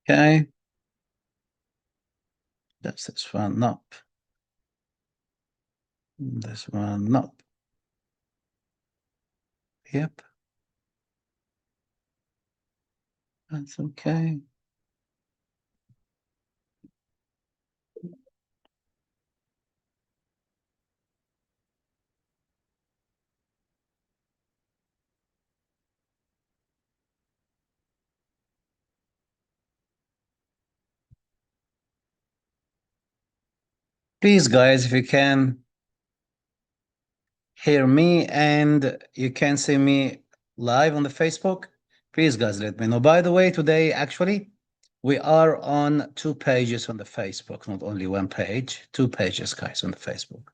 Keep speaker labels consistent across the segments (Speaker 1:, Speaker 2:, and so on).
Speaker 1: Okay, that's this one. Nope. This one. Nope. Yep, that's okay. Please, guys, if you can hear me and you can see me live on the Facebook, please, guys, let me know. By the way, today, actually, we are on 2 pages on the Facebook, not only 1 page, 2 pages, guys, on the Facebook.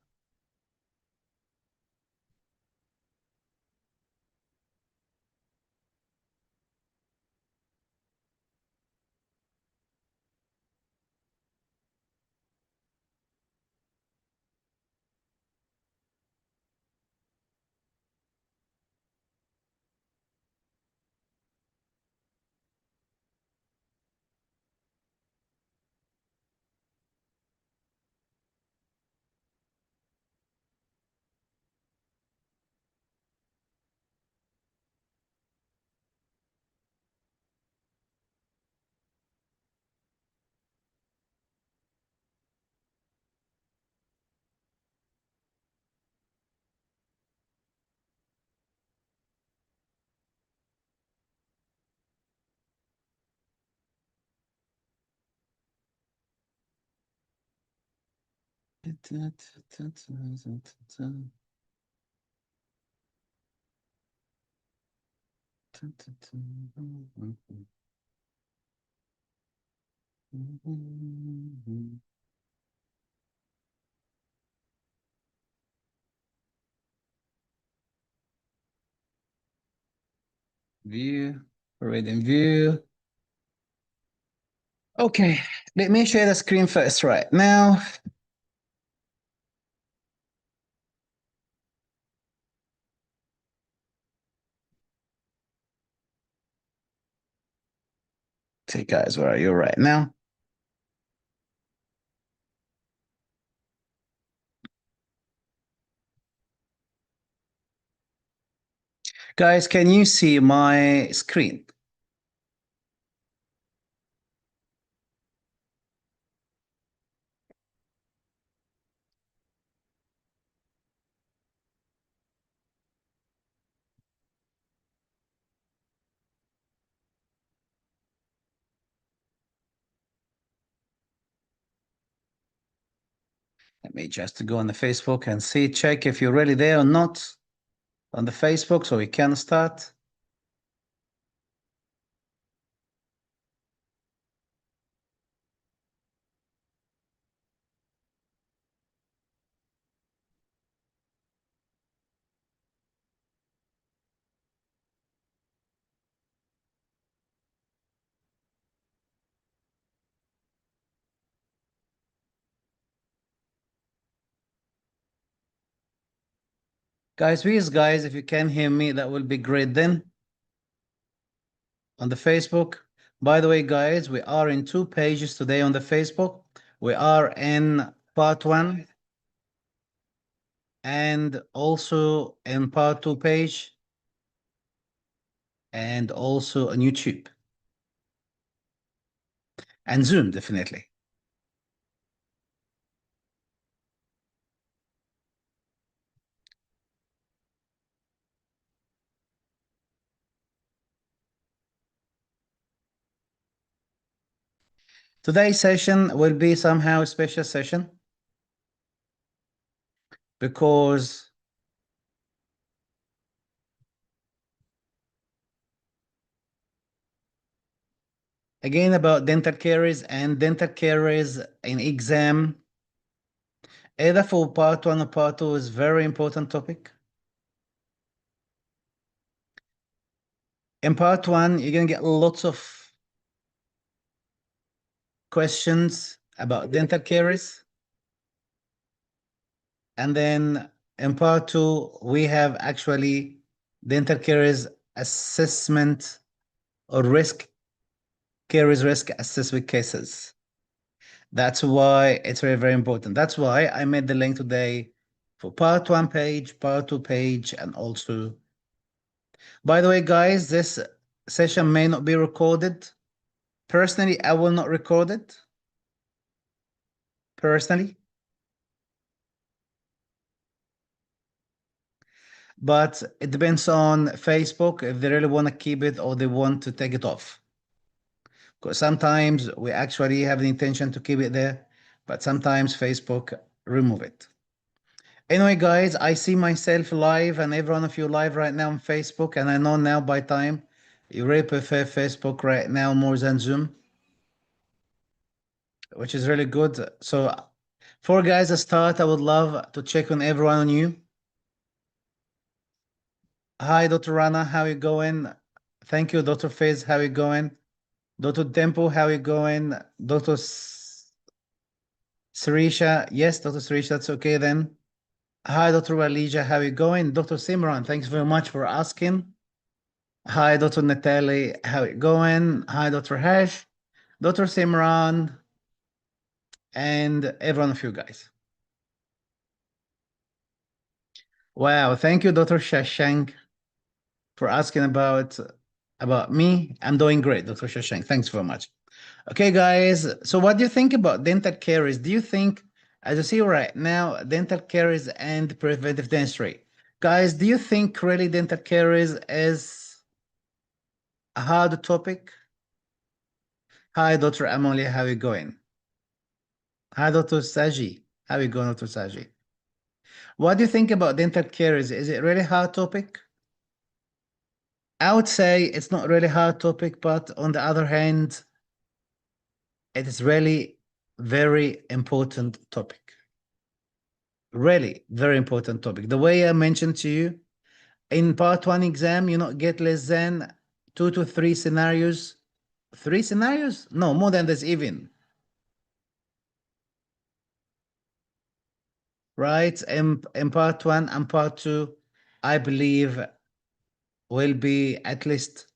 Speaker 1: View, reading view. Okay, let me share the screen first right now. Okay, guys, where are you right now? Guys, can you see my screen? Let me just go on the Facebook and see, check if you're really there or not on the Facebook so we can start. Guys, please, guys, if you can hear me, that will be great then on the Facebook. By the way, guys, we are in 2 pages today on the Facebook. We are in part 1 and also in part 2 page and also on YouTube and Zoom, definitely. Today's session will be somehow a special session because again about dental caries and dental caries in exam, either for part 1 or part 2 is very important topic. In part 1, you're gonna get lots of questions about dental caries. And then in part 2, we have actually dental caries assessment or risk Caries risk assessment cases. That's why it's very, very important. That's why I made the link today for part one page, part two page, and also, by the way, guys, this session may not be recorded. Personally, I will not record it. Personally. But it depends on Facebook if they really want to keep it or they want to take it off. Because sometimes we actually have the intention to keep it there, but sometimes Facebook remove it. Anyway, guys, I see myself live and every one of you live right now on Facebook, and I know now by time you really prefer Facebook right now more than Zoom, which is really good. So for guys to start, I would love to check on everyone on you. Hi, Dr. Rana, how you going? Thank you, Dr. Fizz, how you going? Dr. Tempo, how you going? Dr. Sarisha, yes, Dr. Sarisha, that's okay then. Hi, Dr. Walija, how you going? Dr. Simran, thanks very much for asking. Hi, Dr. Natalie, how you going? Hi, Dr. Hash, Dr. Simran, and every one of you guys. Wow, thank you, Dr. Shashank, for asking about me. I'm doing great, Dr. Shashank. Thanks very much. Okay, guys. So what do you think about dental caries? Do you think, as you see right now, dental caries and preventive dentistry? Guys, do you think really dental caries is a hard topic? Hi, Dr. Amalia, how are you going? Hi, Dr. Saji. How are you going, Dr. Saji? What do you think about dental caries? Is it really hard topic? I would say it's not really hard topic, but on the other hand, it is really very important topic. Really very important topic. The way I mentioned to you, in part one exam, you not get less than 2 to 3 scenarios. 3 scenarios? No, more than this even. Right? In part one and part two, I believe will be at least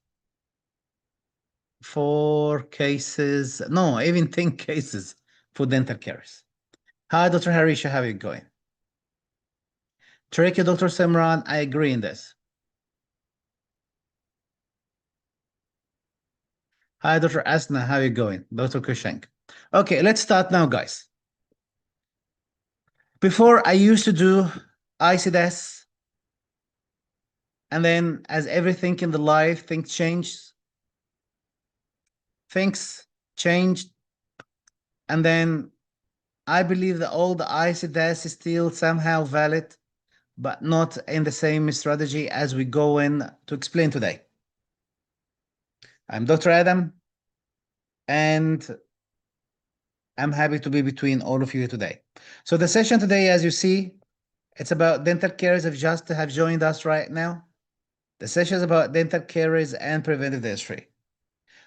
Speaker 1: 4 cases, no, even 10 cases for dental caries. Hi, Dr. Harisha, how are you going? Tricky, Dr. Simran, I agree in this. Hi, Dr. Asna, how are you going? Dr. Kushank. Okay, let's start now, guys. Before I used to do ICDS, and then as everything in the life, things changed. Things changed, and then I believe that all the ICDS is still somehow valid, but not in the same strategy as we go in to explain today. I'm Dr. Adam, and I'm happy to be between all of you today. So the session today, as you see, it's about dental caries if just have joined us right now. The session is about dental caries and preventive dentistry.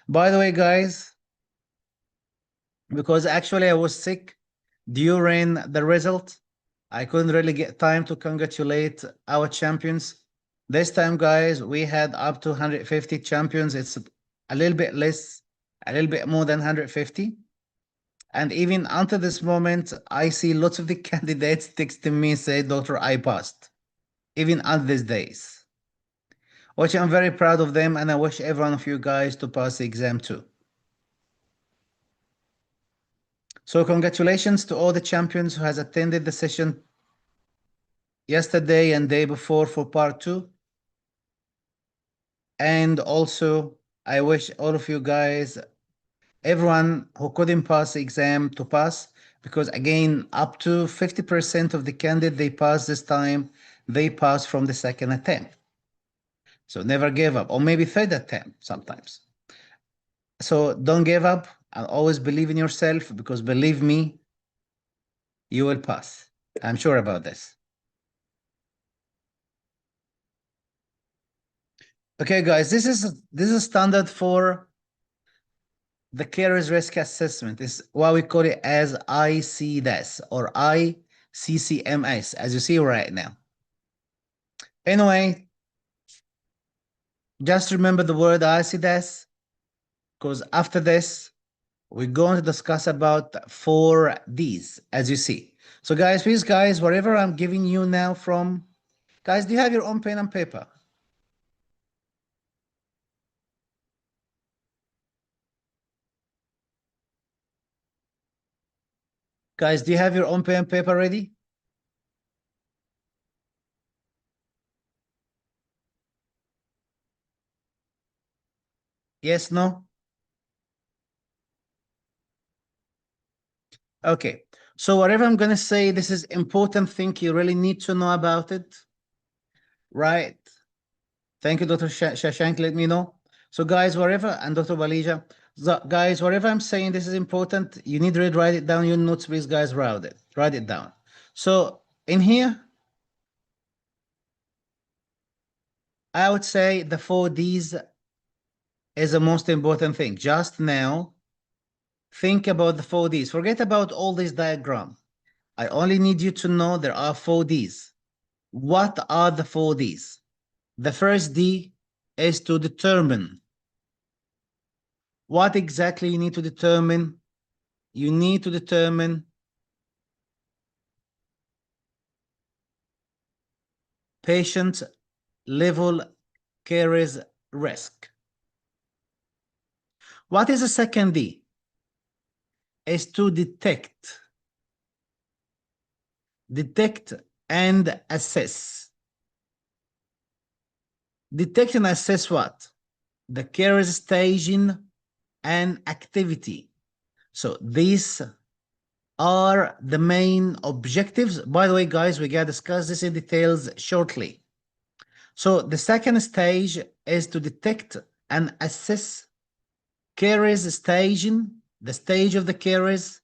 Speaker 1: By the way, guys, because actually I was sick during the result, I couldn't really get time to congratulate our champions. This time, guys, we had up to 150 champions. It's a little bit less, a little bit more than 150. And even until this moment, I see lots of the candidates texting me say, Doctor, I passed, even on these days, which I'm very proud of them. And I wish every one of you guys to pass the exam too. So congratulations to all the champions who has attended the session yesterday and day before for part two. And also, I wish all of you guys, everyone who couldn't pass the exam to pass, because again, up to 50% of the candidate they pass this time, they pass from the second attempt. So never give up, or maybe third attempt sometimes. So don't give up and always believe in yourself, because believe me, you will pass. I'm sure about this. Okay, guys, this is standard for the caries risk assessment. Is what we call it as ICDS or ICCMS, as you see right now. Anyway, just remember the word ICDS, because after this, we're going to discuss about 4Ds, as you see. So guys, please, guys, whatever I'm giving you now from, guys, do you have your own pen and paper? Guys, do you have your own pen and paper ready? Yes, no? Okay. So whatever I'm going to say, this is important thing you really need to know about it, right? Thank you, Dr. Shashank, let me know. So guys, whatever, and Dr. Balija, guys, whatever I'm saying, this is important. You need to write it down. Your notes, please, guys, write it down. So in here, I would say the 4Ds is the most important thing. Just now, think about the 4Ds. Forget about all this diagram. I only need you to know there are 4Ds. What are the 4Ds? The first D is to determine. What exactly you need to determine? You need to determine patient level caries risk. What is the second D? Is to detect and assess. Detect and assess what? The caries staging and activity. So these are the main objectives. By the way, guys, we gotta discuss this in details shortly. So the second stage is to detect and assess caries staging, the stage of the caries.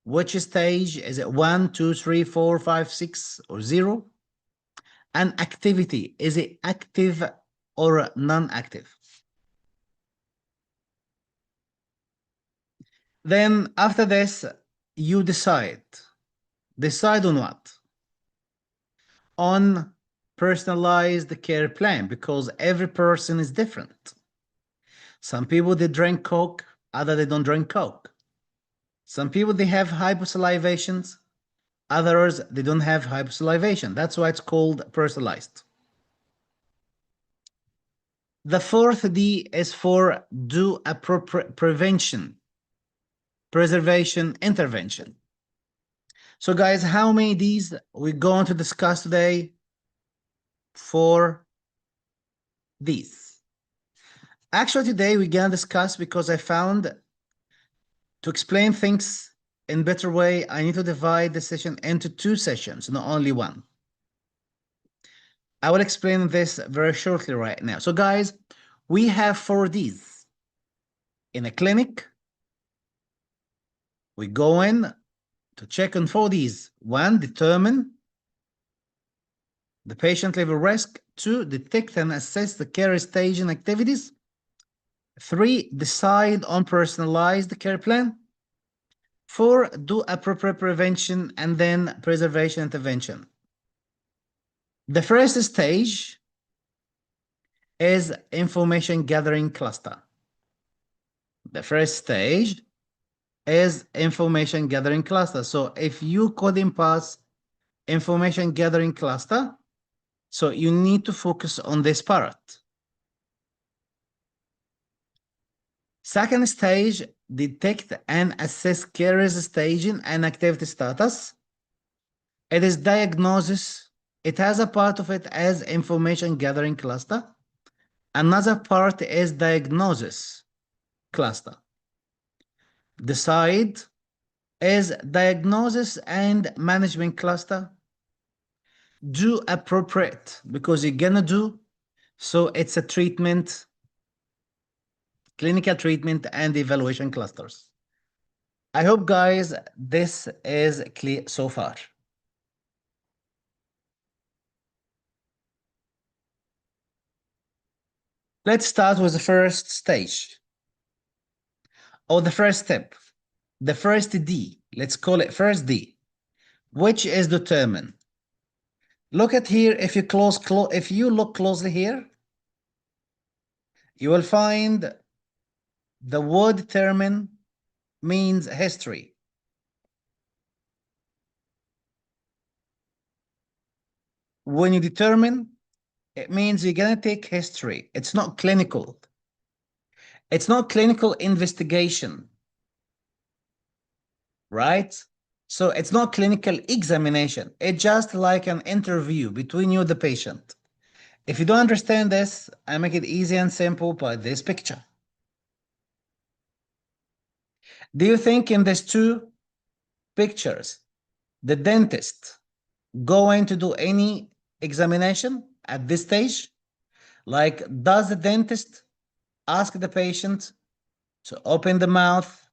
Speaker 1: Which stage is it? 1, 2, 3, 4, 5, 6, or 0? And activity, is it active or non-active? Then after this, you decide. Decide on what? On personalized care plan, because every person is different. Some people, they drink Coke, others they don't drink Coke. Some people, they have hyposalivations, others they don't have hyposalivation. That's why it's called personalized. The fourth D is for do appropriate prevention, preservation, intervention. So guys, how many Ds we're going to discuss today? 4 Ds. Actually, today we're going to discuss, because I found to explain things in a better way, I need to divide the session into 2 sessions, not only 1. I will explain this very shortly right now. So guys, we have 4 Ds. In a clinic, we go in to check on 4 Ds. 1, determine the patient level risk. 2, detect and assess the care staging activities. 3, decide on personalized care plan. 4, do appropriate prevention and then preservation intervention. The first stage is information gathering cluster. The first stage is information gathering cluster. So if you couldn't pass information gathering cluster, so you need to focus on this part. Second stage, detect and assess caries staging and activity status. It is diagnosis. It has a part of it as information gathering cluster. Another part is diagnosis cluster. Decide is diagnosis and management cluster. Do appropriate, because you're gonna do, so it's a treatment, clinical treatment and evaluation clusters. I hope, guys, this is clear so far. Let's start with the first stage, or the first step, the first D. Let's call it first D, which is determine. Look at here. If you look closely here, you will find The word determine means history. When you determine, it means you're going to take history. It's not clinical. It's not clinical investigation, right? So it's not clinical examination. It's just like an interview between you and the patient. If you don't understand this, I make it easy and simple by this picture. Do you think in these two pictures, the dentist going to do any examination at this stage? Like, does the dentist ask the patient to open the mouth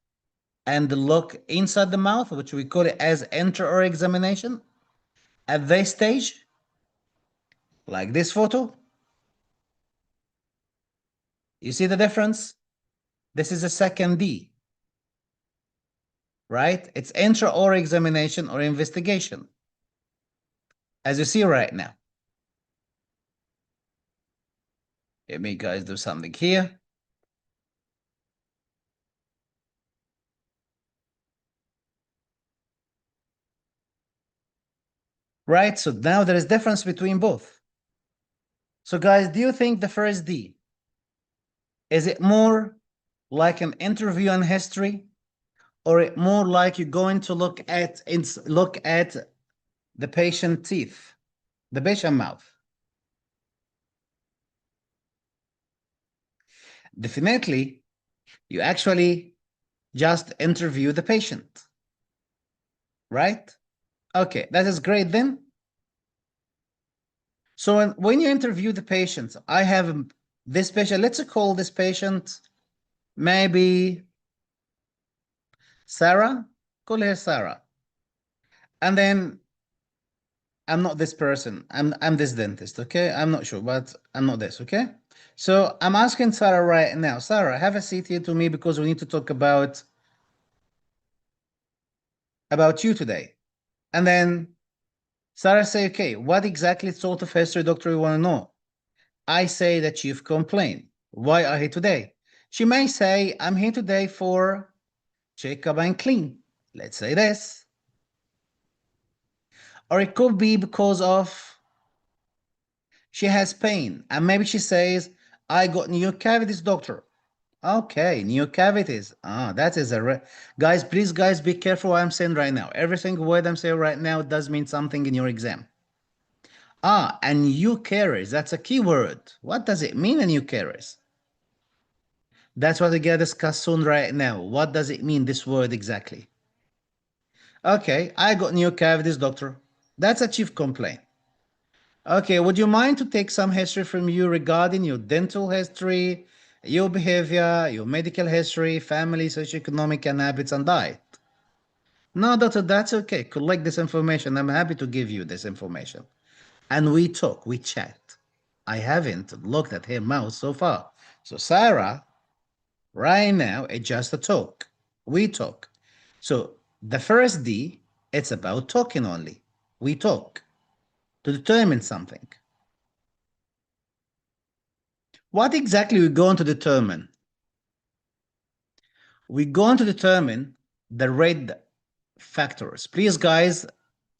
Speaker 1: and look inside the mouth, which we call it as intraoral examination? At this stage, like this photo, you see the difference? This is a second D, right? It's intraoral examination or investigation, as you see right now. Let me guys do something here. Right, so now there is difference between both. So guys, do you think the first D, is it more like an interview on history, or it more like you're going to look at the patient teeth, the patient mouth? Definitely, you actually just interview the patient, right? Okay, that is great then. So when you interview the patient, I have this patient, let's call this patient maybe Sarah, call her Sarah. And then I'm not this person. I'm this dentist, okay? I'm not sure, but I'm not this, okay? So I'm asking Sarah right now. Sarah, have a seat here to me because we need to talk about you today. And then Sarah say, okay, what exactly sort of history, doctor, you want to know? I say that you've complained. Why are you here today? She may say, I'm here today for checkup and clean. Let's say this. Or it could be because of she has pain. And maybe she says, I got new cavities, doctor. Okay, new cavities. That is guys, please, guys, be careful what I'm saying right now. Every single word I'm saying right now does mean something in your exam. And new caries. That's a key word. What does it mean, a new caries? That's what we're going to discuss soon right now. What does it mean, this word exactly? Okay, I got new cavities, doctor. That's a chief complaint. Okay, would you mind to take some history from you regarding your dental history, your behavior, your medical history, family, socioeconomic, and habits and diet? No, doctor, that's okay. Collect this information. I'm happy to give you this information. And we talk, we chat. I haven't looked at her mouth so far. So, Sarah, right now, it's just a talk. We talk. So, the first D, it's about talking only. We talk to determine something. What exactly are we going to determine? We're going to determine the red factors. Please, guys,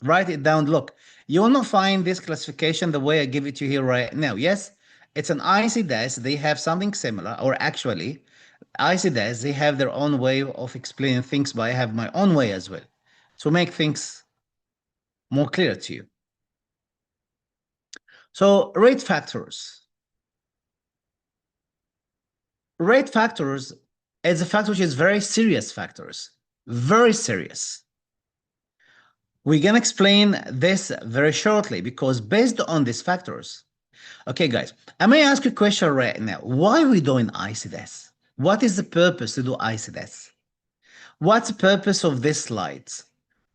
Speaker 1: write it down. Look, you will not find this classification the way I give it to you here right now. Yes, it's an ICDAS. They have something similar, or actually, ICDAS, they have their own way of explaining things, but I have my own way as well to make things more clear to you. So, rate factors. Rate factors is a factor which is very serious factors, very serious. We're going to explain this very shortly because based on these factors. Okay, guys, I may ask you a question right now. Why are we doing ICDS? What is the purpose to do ICDS? What's the purpose of these slides?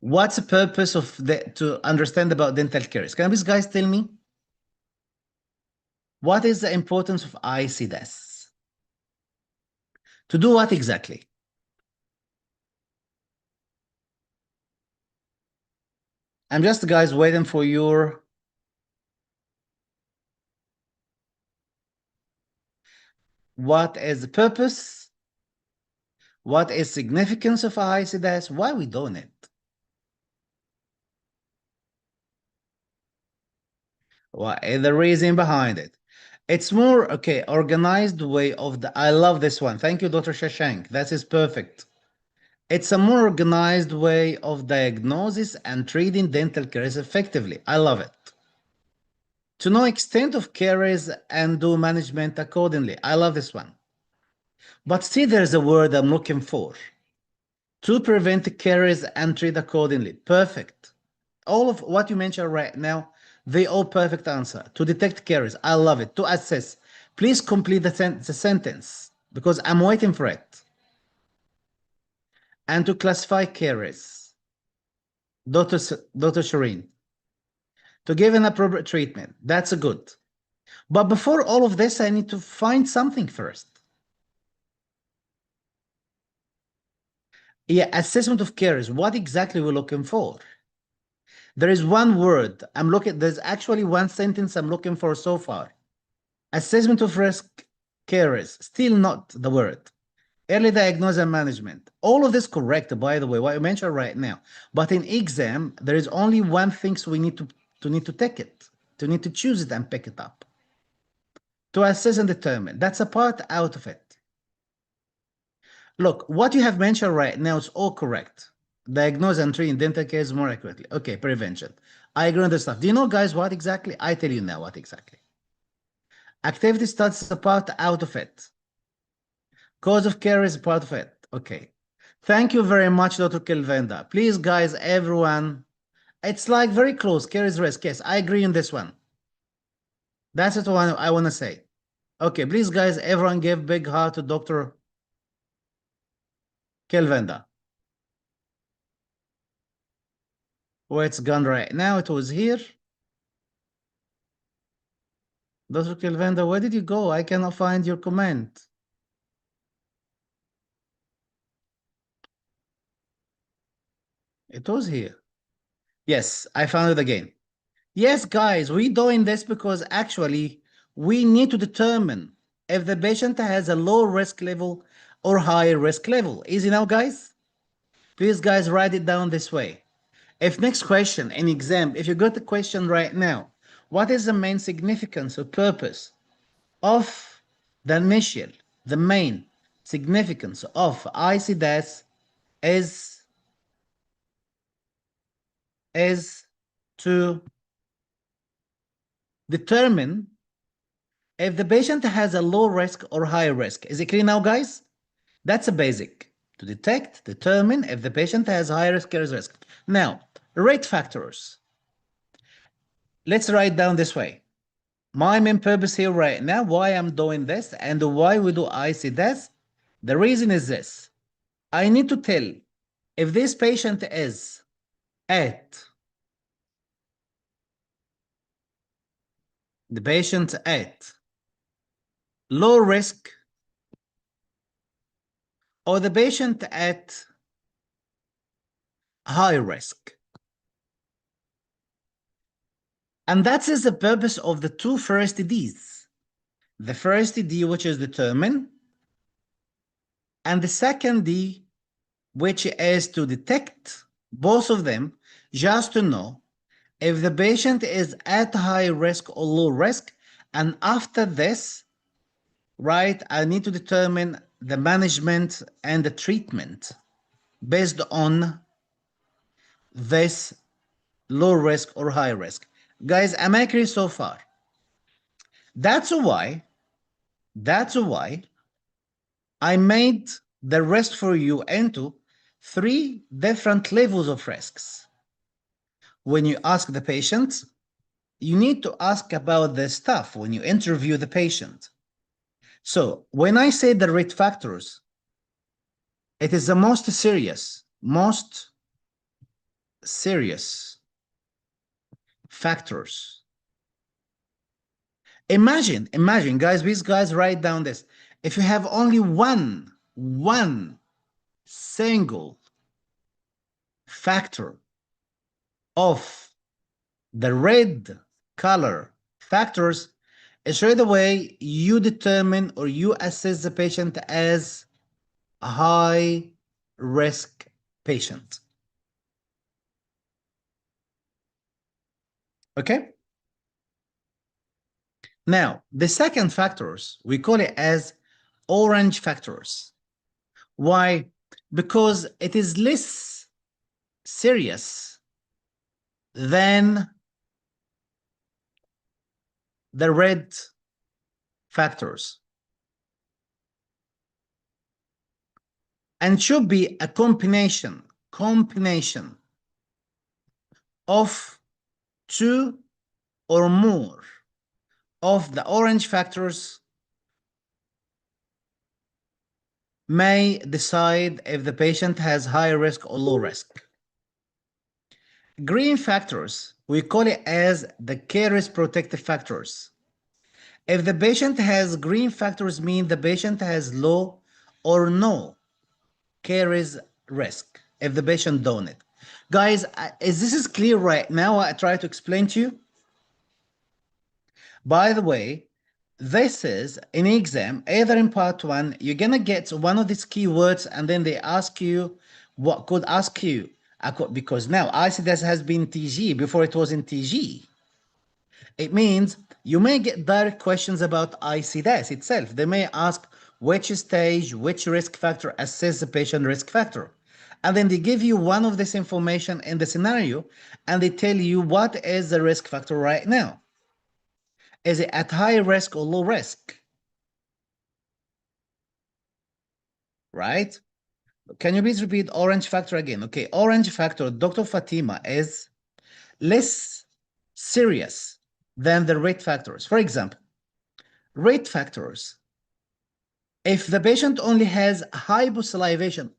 Speaker 1: What's the purpose of to understand about dental caries? Can these guys tell me? What is the importance of ICDS? To do what exactly? I'm just, guys, waiting for your... What is the purpose What is significance of ICDS? Why we doing it? What is the reason behind it? It's more, okay, organized way of the, I love this one. Thank you, Dr. Shashank. That is perfect. It's a more organized way of diagnosis and treating dental caries effectively. I love it. To know extent of caries and do management accordingly. I love this one. But see, there's a word I'm looking for. To prevent caries and treat accordingly. Perfect. All of what you mentioned right now, they all perfect answer. To detect caries. I love it. To assess. Please complete the sentence because I'm waiting for it. And to classify caries. Dr. Shireen. To give an appropriate treatment. That's a good. But before all of this, I need to find something first. Yeah, assessment of caries. What exactly we're looking for? There is one word I'm looking, there's actually one sentence I'm looking for so far. Assessment of risk caries, still not the word. Early diagnosis and management. All of this correct, by the way, what I mentioned right now. But in exam, there is only one thing so we need to take it, to need to choose it and pick it up. To assess and determine. That's a part out of it. Look, what you have mentioned right now is all correct. Diagnose and treat dental caries more accurately. Okay, prevention. I agree on this stuff. Do you know, guys, what exactly? I tell you now what exactly. Activity starts is a part out of it. Cause of care is part of it. Okay. Thank you very much, Dr. Kilvenda. Please, guys, everyone. It's like very close. Care is risk. Yes, I agree on this one. That's what I want to say. Okay, please, guys, everyone give big heart to Dr. Kilvenda. Where it's gone right now. It was here. Dr. Kilvenda, where did you go? I cannot find your comment. It was here. Yes, I found it again. Yes, guys, we're doing this because actually we need to determine if the patient has a low risk level or high risk level. Easy now, guys? Please, guys, write it down this way. If next question in exam, if you got the question right now, what is the main significance or purpose of the initial, the main significance of ICDAS is to determine if the patient has a low risk or high risk. Is it clear now, guys? That's a basic. To detect, determine if the patient has high risk or risk. Now, rate factors. Let's write down this way. My main purpose here right now, why I'm doing this and why we do ICDAS, the reason is this. I need to tell if this patient is at the patient at low risk or the patient at high risk. And that is the purpose of the two first Ds. The first D, which is determine, and the second D, which is to detect, both of them, just to know if the patient is at high risk or low risk. And after this, right, I need to determine the management and the treatment based on this low risk or high risk. Guys, am I clear so far? That's why I made the risk for you into 3 different levels of risks. When you ask the patient, you need to ask about the stuff when you interview the patient. So when I say the rate factors, it is the most serious factors. Imagine, guys, these guys write down this. If you have only one single factor of the red color factors, straight away you determine or you assess the patient as high risk patient. Okay? Now, the second factors, we call it as orange factors. Why? Because it is less serious than the red factors and should be a combination of two or more of the orange factors may decide if the patient has high risk or low risk. Green factors, we call it as the Caries protective factors. If the patient has green factors, mean the patient has low or no Caries risk. If the patient don't it. Guys, is this clear right now? I try to explain to you. By the way, this is an exam, either in part one, you're gonna get one of these keywords and then they ask you what could ask you. Because now ICDS has been TG before it was in TG. It means you may get direct questions about ICDS itself. They may ask which stage, which risk factor assess the patient risk factor. And then they give you one of this information in the scenario and they tell you what is the risk factor right now. Is it at high risk or low risk? Right? Can you please repeat orange factor again? Okay, orange factor, Dr. Fatima, is less serious than the red factors. For example, red factors, if the patient only has hyposalivation,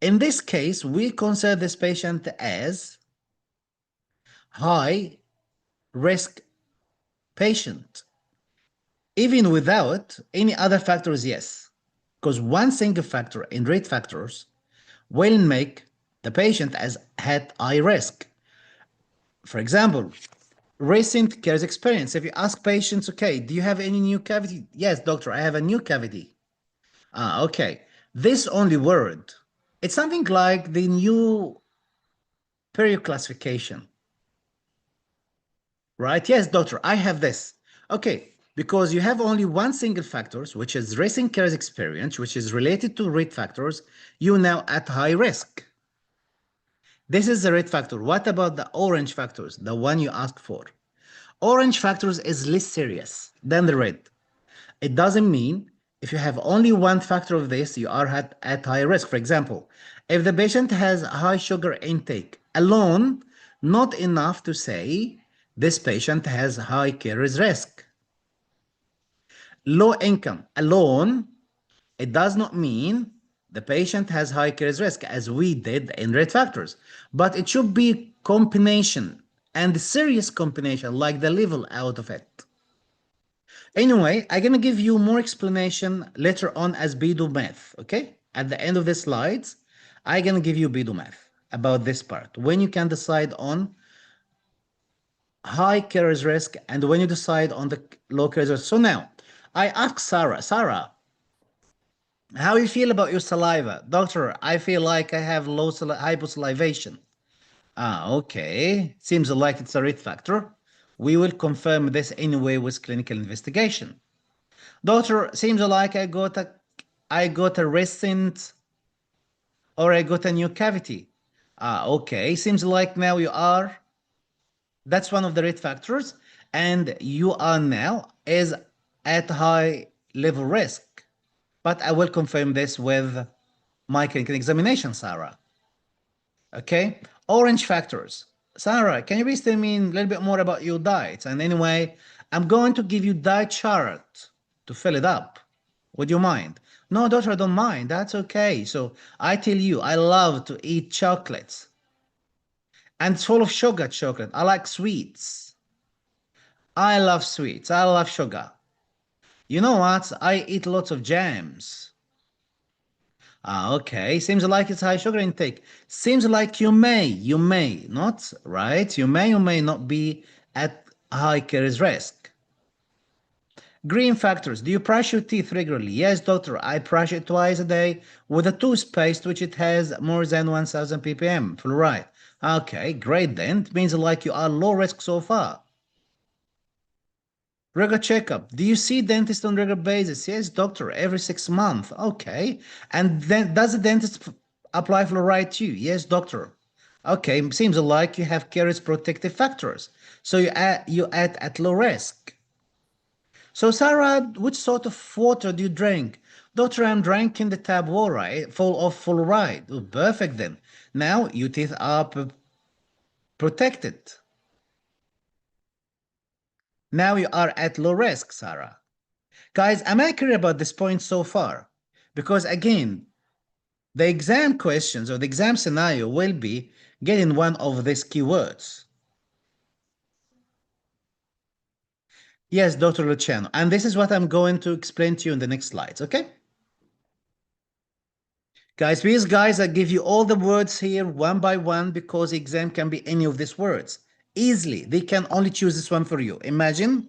Speaker 1: in this case, we consider this patient as high risk patient. Even without any other factors, yes. Because one single factor in red factors will make the patient as at high risk. For example, recent Caries experience. If you ask patients, okay, do you have any new cavity? Yes, doctor, I have a new cavity. Okay. This only word, it's something like the new period classification. Right? Yes, doctor, I have this. Okay, because you have only one single factors, which is recent Caries experience, which is related to red factors, you now at high risk. This is the red factor. What about the orange factors, the one you asked for? Orange factors is less serious than the red. It doesn't mean if you have only one factor of this, you are at high risk. For example, if the patient has high sugar intake alone, not enough to say this patient has high Caries risk. Low income alone, it does not mean the patient has high Caries risk as we did in red factors, but it should be combination and serious combination like the level out of it. Anyway, I'm gonna give you more explanation later on as Bedo math, okay? At the end of the slides, I'm gonna give you Bedo math about this part. When you can decide on high Caries risk and when you decide on the low Caries risk. So now, I ask Sarah, how you feel about your saliva? Doctor, I feel like I have low hyposalivation. Okay. Seems like it's a red factor. We will confirm this anyway with clinical investigation. Doctor, seems like I got a recent or I got a new cavity. Okay. Seems like now that's one of the red factors, and you are now is at high level risk. But I will confirm this with my clinical examination, Sarah. Okay, orange factors. Sarah, can you please tell me a little bit more about your diet? And anyway, I'm going to give you diet chart to fill it up. Would you mind? No, doctor, I don't mind. That's okay. So I tell you, I love to eat chocolates. And it's full of sugar chocolate. I like sweets. I love sweets. I love sugar. You know what? I eat lots of jams. Okay. Seems like it's high sugar intake. Seems like you may not, right? You may or may not be at high Caries risk. Green factors. Do you brush your teeth regularly? Yes, doctor. I brush it twice a day with a toothpaste which it has more than 1000 ppm fluoride. Okay, great then. It means like you are low risk so far. Regular checkup. Do you see dentist on regular basis? Yes, doctor. Every 6 months. Okay. And then does the dentist apply fluoride to you? Yes, doctor. Okay, seems like you have caries protective factors. So you at low risk. So, Sarah, which sort of water do you drink? Doctor, I'm drinking the tap water full of fluoride. Oh, perfect then. Now your teeth are protected. Now you are at low risk, Sarah. Guys, am I clear about this point so far? Because again, the exam questions or the exam scenario will be getting one of these keywords. Yes, Dr. Luciano. And this is what I'm going to explain to you in the next slides, okay? Guys, please, guys, I give you all the words here one by one because the exam can be any of these words. Easily, they can only choose this one for you. Imagine,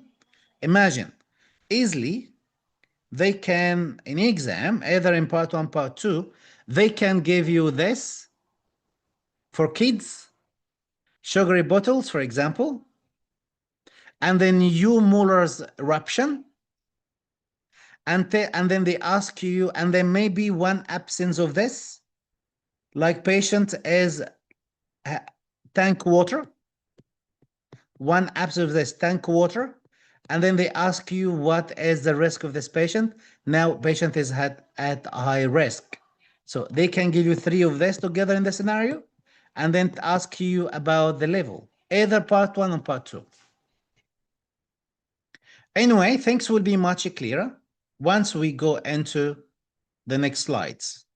Speaker 1: easily, they can, in exam, either in part one, part two, they can give you this for kids, sugary bottles, for example, and then U Muller's eruption, and then they ask you, and there may be one absence of this, like patient is tank water, one absence of this tank water, and then they ask you what is the risk of this patient. Now patient is at high risk. So they can give you three of this together in the scenario, and then ask you about the level, either part one or part two. Anyway, things will be much clearer once we go into the next slides.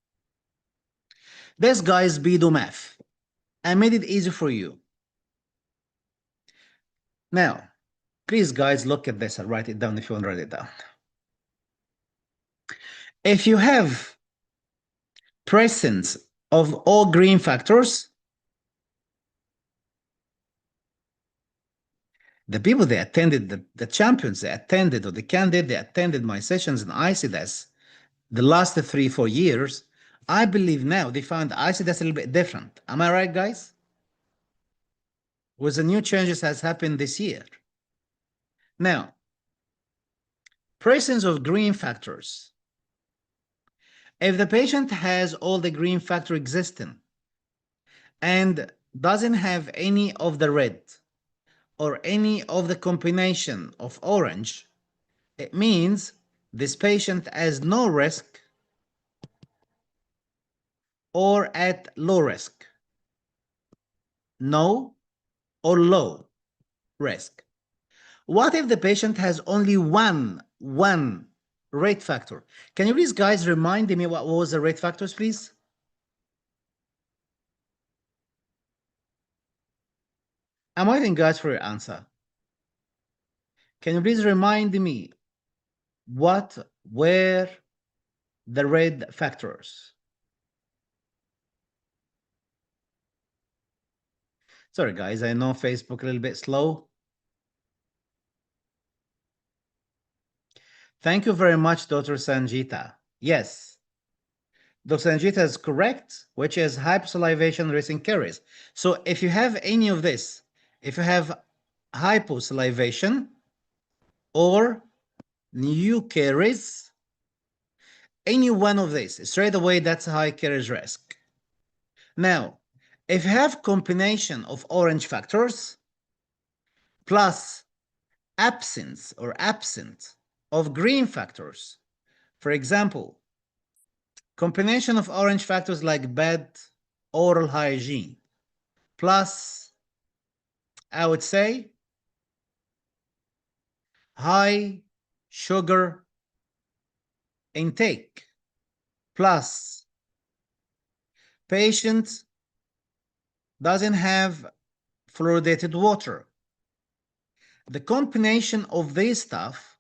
Speaker 1: This guy's Bedo math. I made it easy for you. Now, please guys look at this and write it down if you want to write it down. If you have presence of all green factors, the people they attended, the champions they attended, or the candidate they attended my sessions in ICDS the last 3-4 years, I believe now they found ICDS a little bit different. Am I right, guys? With the new changes has happened this year. Now, presence of green factors. If the patient has all the green factor existing and doesn't have any of the red or any of the combination of orange, it means this patient has no risk or at low risk. No or low risk. What if the patient has only one rate factor? Can you please, guys, remind me what was the rate factors, please? I'm waiting, guys, for your answer. Can you please remind me what were the red factors? Sorry, guys, I know Facebook a little bit slow. Thank you very much, Dr. Sanjita. Yes, Dr. Sanjita is correct, which is hyposalivation raising caries. So if you have any of this, if you have hyposalivation or new caries, any one of these, straight away, that's a high caries risk. Now, if you have combination of orange factors plus absence or absent of green factors, for example, combination of orange factors like bad oral hygiene plus, I would say, high sugar intake plus patient doesn't have fluoridated water. The combination of this stuff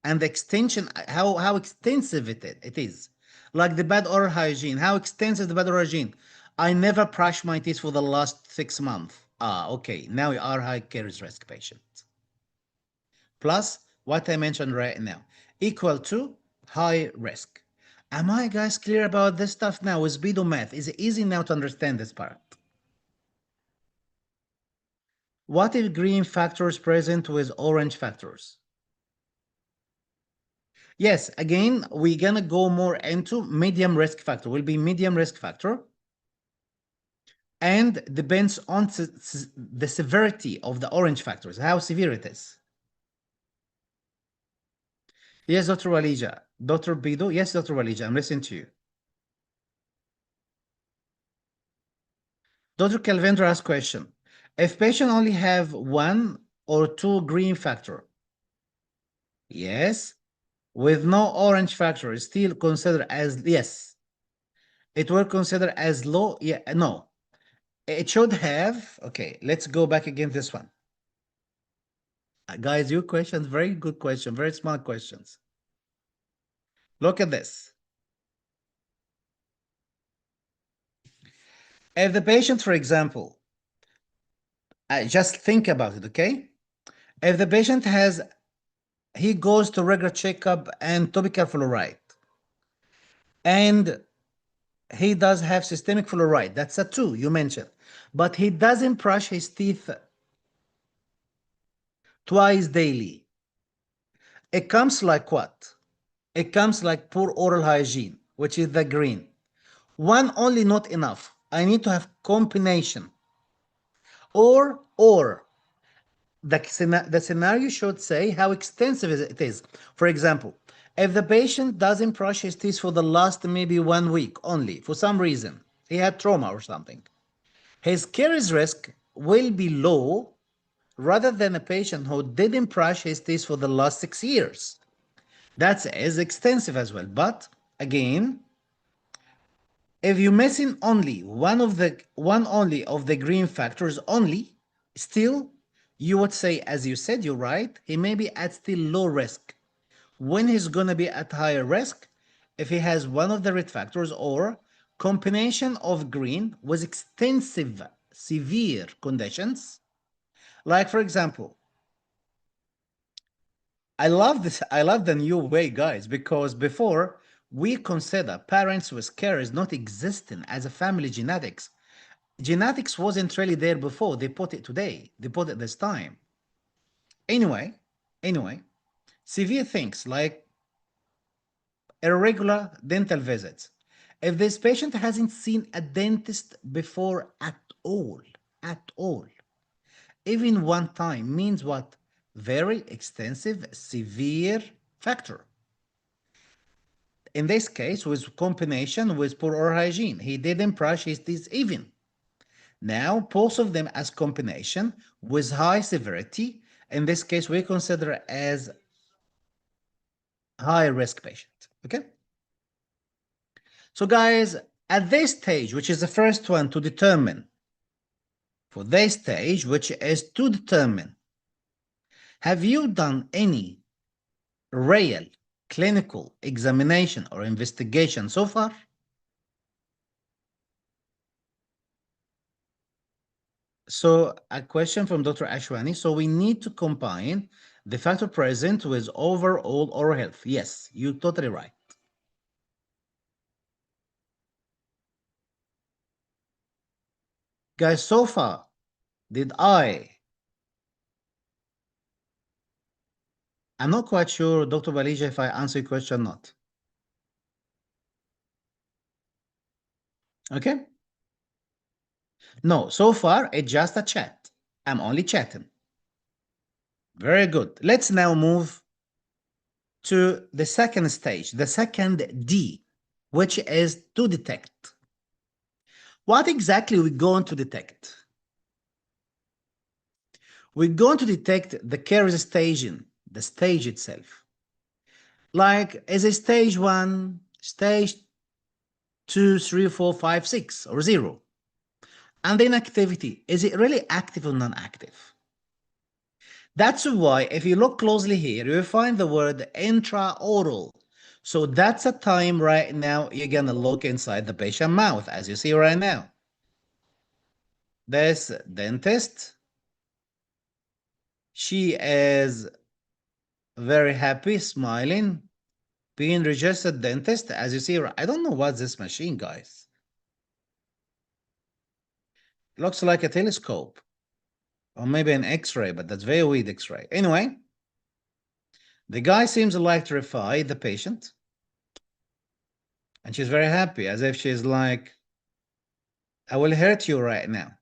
Speaker 1: and the extension, how extensive it is, like the bad oral hygiene, how extensive the bad oral hygiene. I never brush my teeth for the last 6 months. Okay, now you are high caries risk patient. Plus what I mentioned right now, equal to high risk. Am I guys clear about this stuff now with Bedo math? Is it easy now to understand this part? What if green factors present with orange factors? Yes, again, we're gonna go more into medium risk factor. Will be medium risk factor and depends on the severity of the orange factors, how severe it is. Yes, Dr. Walija. Dr. Bedo, yes, Dr. Walija, I'm listening to you. Dr. Calvendra asked question. If patient only have one or two green factor, yes, with no orange factor, is still considered as, yes, it will consider as low, yeah, no. It should have, okay, let's go back again this one. Guys, your questions, very good question, very smart questions. Look at this. If the patient, for example, just think about it, okay? If the patient has, he goes to regular checkup and topical fluoride, and he does have systemic fluoride, that's a 2 you mentioned, but he doesn't brush his teeth twice daily. It comes like what? It comes like poor oral hygiene, which is the green. One only not enough. I need to have combination. Or the scenario should say how extensive it is. For example, if the patient doesn't brush his teeth for the last maybe 1 week only, for some reason, he had trauma or something, his caries risk will be low rather than a patient who didn't brush his teeth for the last 6 years. That's as extensive as well. But again, if you're missing only one only of the green factors only, still you would say, as you said, you're right, he may be at still low risk. When he's gonna be at higher risk, if he has one of the red factors or combination of green with extensive severe conditions, like for example, I love this. I love the new way, guys, because before we consider parents with caries not existing as a family genetics. Genetics wasn't really there before. They put it today. They put it this time. Anyway, anyway, severe things like irregular dental visits. If this patient hasn't seen a dentist before at all, even one time means what? Very extensive, severe factor. In this case, with combination with poor oral hygiene, he didn't brush his teeth even. Now, both of them as combination with high severity. In this case, we consider as high risk patient. Okay. So, guys, at this stage, which is the first one to determine, for this stage, which is to determine, have you done any real clinical examination or investigation so far? So a question from Dr. Ashwani. So we need to combine the factor present with overall oral health. Yes, you're totally right. Guys, so far, I'm not quite sure, Dr. Balija, if I answer your question or not. Okay? No, so far, it's just a chat. I'm only chatting. Very good. Let's now move to the second stage, the second D, which is to detect. What exactly are we going to detect? We're going to detect the caries staging, the stage itself. Like, is it stage 1, stage 2, 3, 4, 5, 6, or 0? And then activity, is it really active or non-active? That's why, if you look closely here, you find the word intraoral. So that's a time right now you're gonna look inside the patient mouth, as you see right now. This dentist, she is very happy, smiling, being registered dentist. As you see, I don't know what's this machine, guys. It looks like a telescope or maybe an X-ray, but that's very weird X-ray. Anyway, the guy seems like to terrified, the patient, and she's very happy, as if she's like, I will hurt you right now.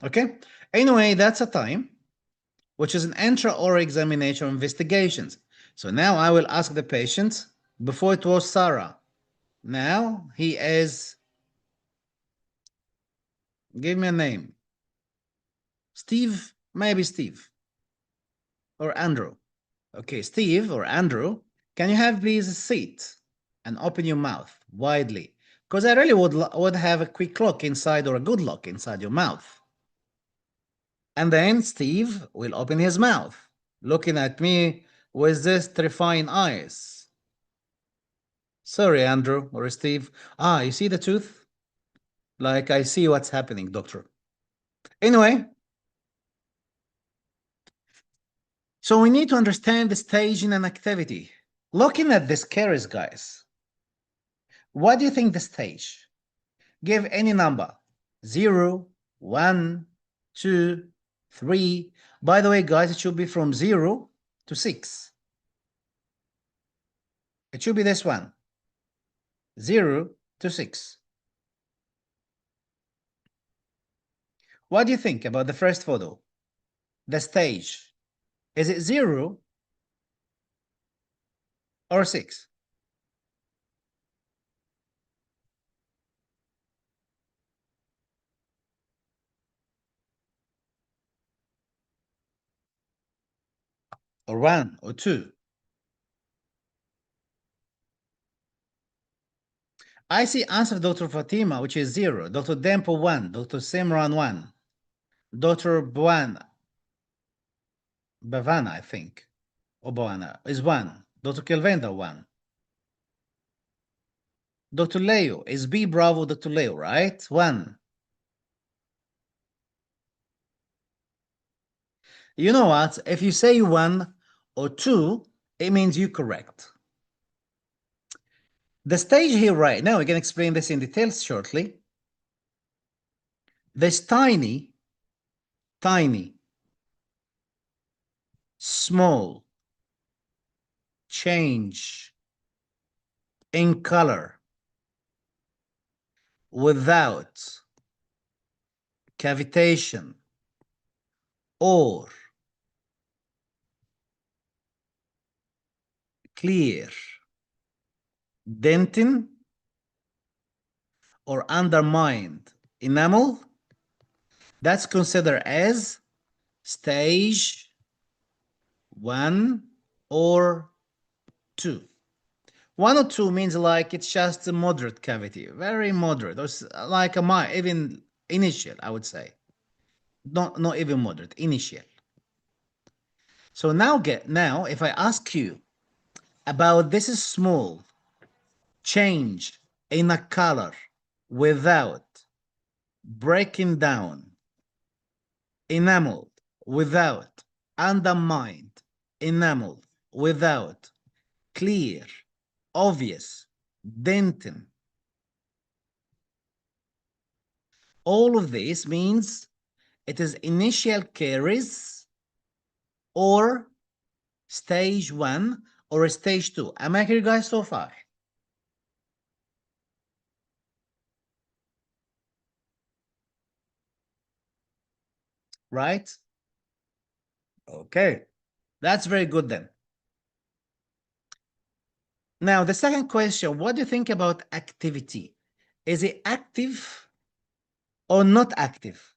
Speaker 1: Okay? Anyway, that's a time, which is an intraoral examination or investigations. So now I will ask the patient, before it was Sarah. Now he is, give me a name. Steve, maybe Steve or Andrew. Okay, Steve or Andrew, can you have please a seat and open your mouth widely? Because I really would have a quick look inside or a good look inside your mouth. And then Steve will open his mouth, looking at me with this terrifying eyes. Sorry, Andrew or Steve. Ah, you see the tooth? Like, I see what's happening, doctor. Anyway, so we need to understand the staging and activity. Looking at this caries, guys, what do you think the stage? Give any number. 0, 1, 2, 3. By the way, guys, it should be from 0 to 6. It should be this one. 0 to 6. What do you think about the first photo? The stage. Is it 0 or 6? Or 1 or 2? I see answer Dr. Fatima, which is 0. Dr. Dempo 1. Dr. Simran 1. Dr. Bavana, I think. Obana is 1. Dr. Kelvenda 1. Dr. Leo is B Bravo, Dr. Leo, right? 1. You know what? If you say 1 or 2, it means you're correct. The stage here right now, we can explain this in details shortly. This tiny, small change in color without cavitation or clear dentin or undermined enamel, that's considered as stage 1 or 2. 1 or 2 means like it's just a moderate cavity, very moderate, or like a even initial, I would say. Not even moderate, initial. So now if I ask you about this small change in a color without breaking down, enameled without undermined, enameled without clear, obvious dentin. All of this means it is initial caries or stage 1 or stage 2. Am I clear, guys, so far? Right? Okay, that's very good then. Now, the second question, what do you think about activity? Is it active or not active?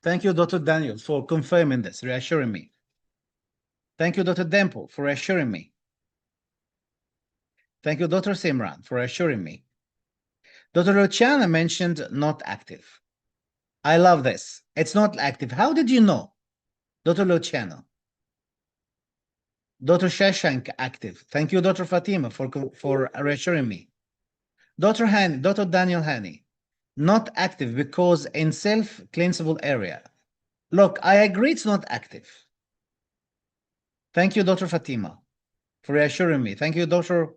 Speaker 1: Thank you, Dr. Daniel, for confirming this, reassuring me. Thank you, Dr. Dempo, for reassuring me. Thank you, Dr. Simran, for reassuring me. Dr. Luciana mentioned not active. I love this. It's not active. How did you know, Dr. Luciano? Dr. Shashank, active. Thank you, Dr. Fatima, for reassuring me. Dr. Daniel Hani, not active because in self-cleansable area. Look, I agree it's not active. Thank you, Dr. Fatima, for reassuring me. Thank you, Dr.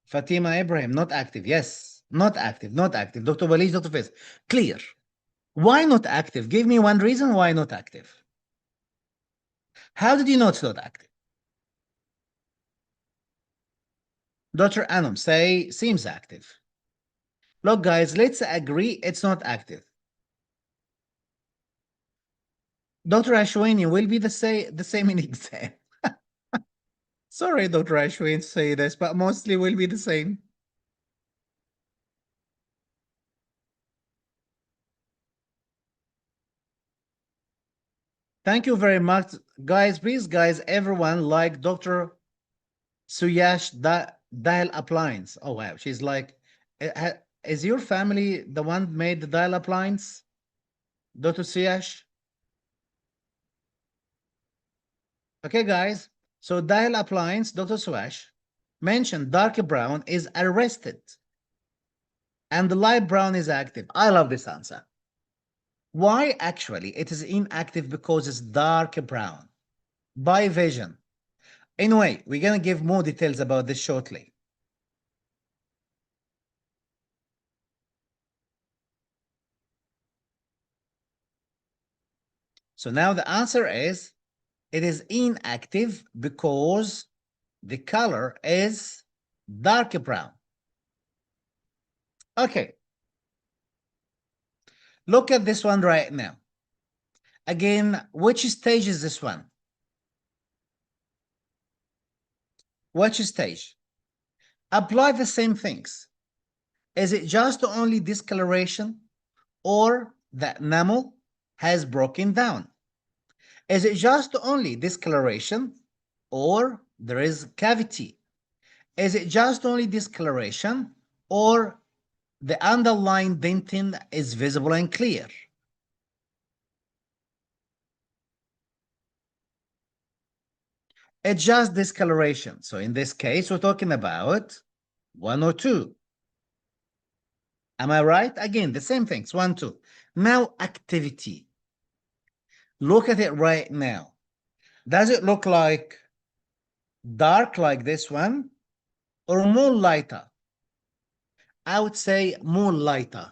Speaker 1: Fatima Ibrahim, not active. Yes, not active, not active. Dr. Walid, Dr. Faiz, clear. Why not active? Give me one reason why not active. How did you know it's not active? Dr. Anum, say seems active. Look, guys, let's agree it's not active. Dr. Ashwini will be the same in exam. Sorry, Dr. Ashwini, to say this, but mostly will be the same. Thank you very much, guys. Please, guys, everyone like Dr. Suyash Dial Appliance. Oh, wow. She's like, is your family the one made the Dial Appliance? Dr. Suyash? Okay, guys. So Dial Appliance, Dr. Suyash, mentioned dark brown is arrested and the light brown is active. I love this answer. Why actually it is inactive? Because it's dark brown by vision. Anyway, we're going to give more details about this shortly. So now the answer is it is inactive because the color is dark brown. Okay. Look at this one right now. Again, which stage is this one? Which stage? Apply the same things. Is it just only discoloration or the enamel has broken down? Is it just only discoloration or there is cavity? Is it just only discoloration or the underlying dentin is visible and clear? It's just discoloration. So in this case, we're talking about 1 or 2. Am I right? Again, the same things, 1, 2. Now, activity. Look at it right now. Does it look like dark like this one or more lighter? I would say more lighter.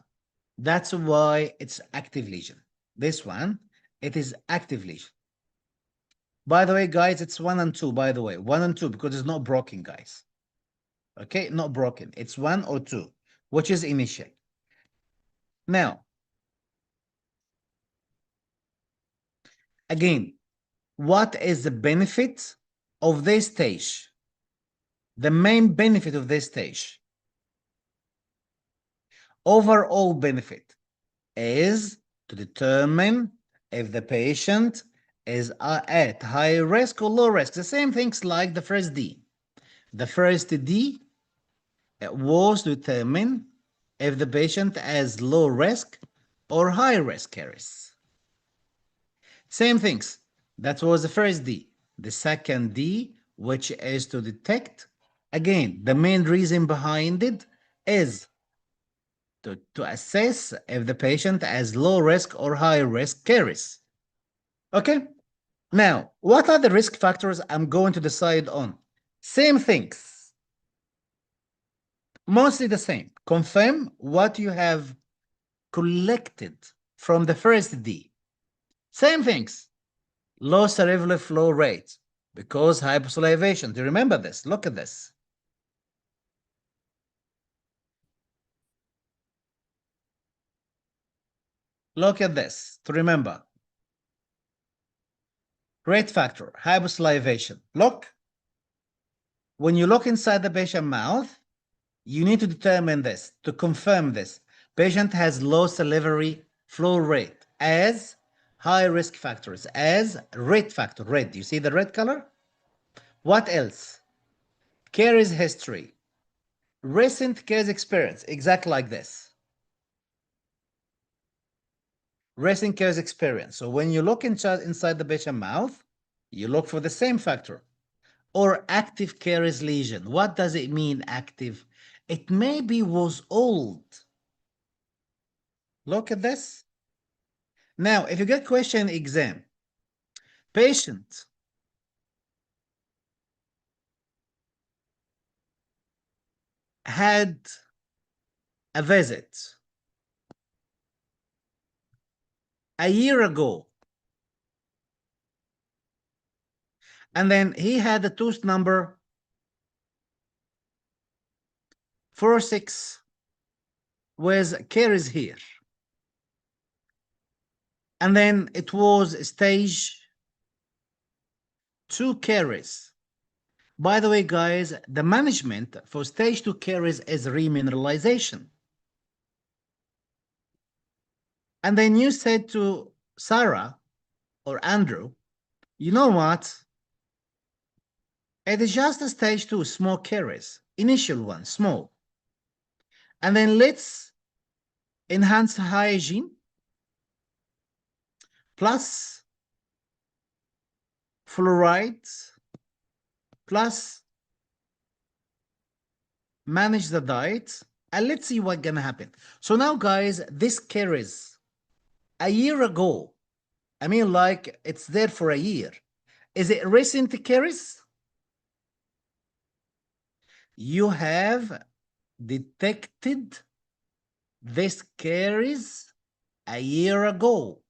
Speaker 1: That's why it's active lesion. This one, it is active lesion. By the way, guys, it's 1 and 2, by the way. 1 and 2, because it's not broken, guys. Okay, not broken. It's 1 or 2, which is initial. Now, again, what is the benefit of this stage? The main benefit of this stage, overall benefit, is to determine if the patient is at high risk or low risk. The same things like the first D. The first D was to determine if the patient has low risk or high risk caries. Same things. That was the first D. The second D, which is to detect, again, the main reason behind it is to assess if the patient has low risk or high risk caries. Okay? Now, what are the risk factors I'm going to decide on? Same things. Mostly the same. Confirm what you have collected from the first D. Same things. Low cerebral flow rate because hyposalivation. Do you remember this? Look at this. Look at this to remember. Rate factor, hyposalivation. Look, when you look inside the patient mouth, you need to determine this, to confirm this. Patient has low salivary flow rate as high risk factors, as rate factor, red. You see the red color? What else? Caries history. Recent caries experience, exactly like this. Recent caries experience. So when you look inside the patient mouth, you look for the same factor. or active caries lesion. What does it mean, active? It maybe was old. Look at this. Now, if you get question exam, patient had a visit a year ago, and then he had the tooth number 46 with caries here. And then it was stage 2 caries. By the way, guys, the management for stage 2 caries is remineralization. And then you said to Sarah or Andrew, you know what? It is just a stage 2 small caries, initial one, small. And then let's enhance hygiene plus fluoride plus manage the diet, and let's see what's gonna happen. So now, guys, this caries a year ago, I mean, like it's there for a year. Is it recent caries? You have detected this caries a year ago.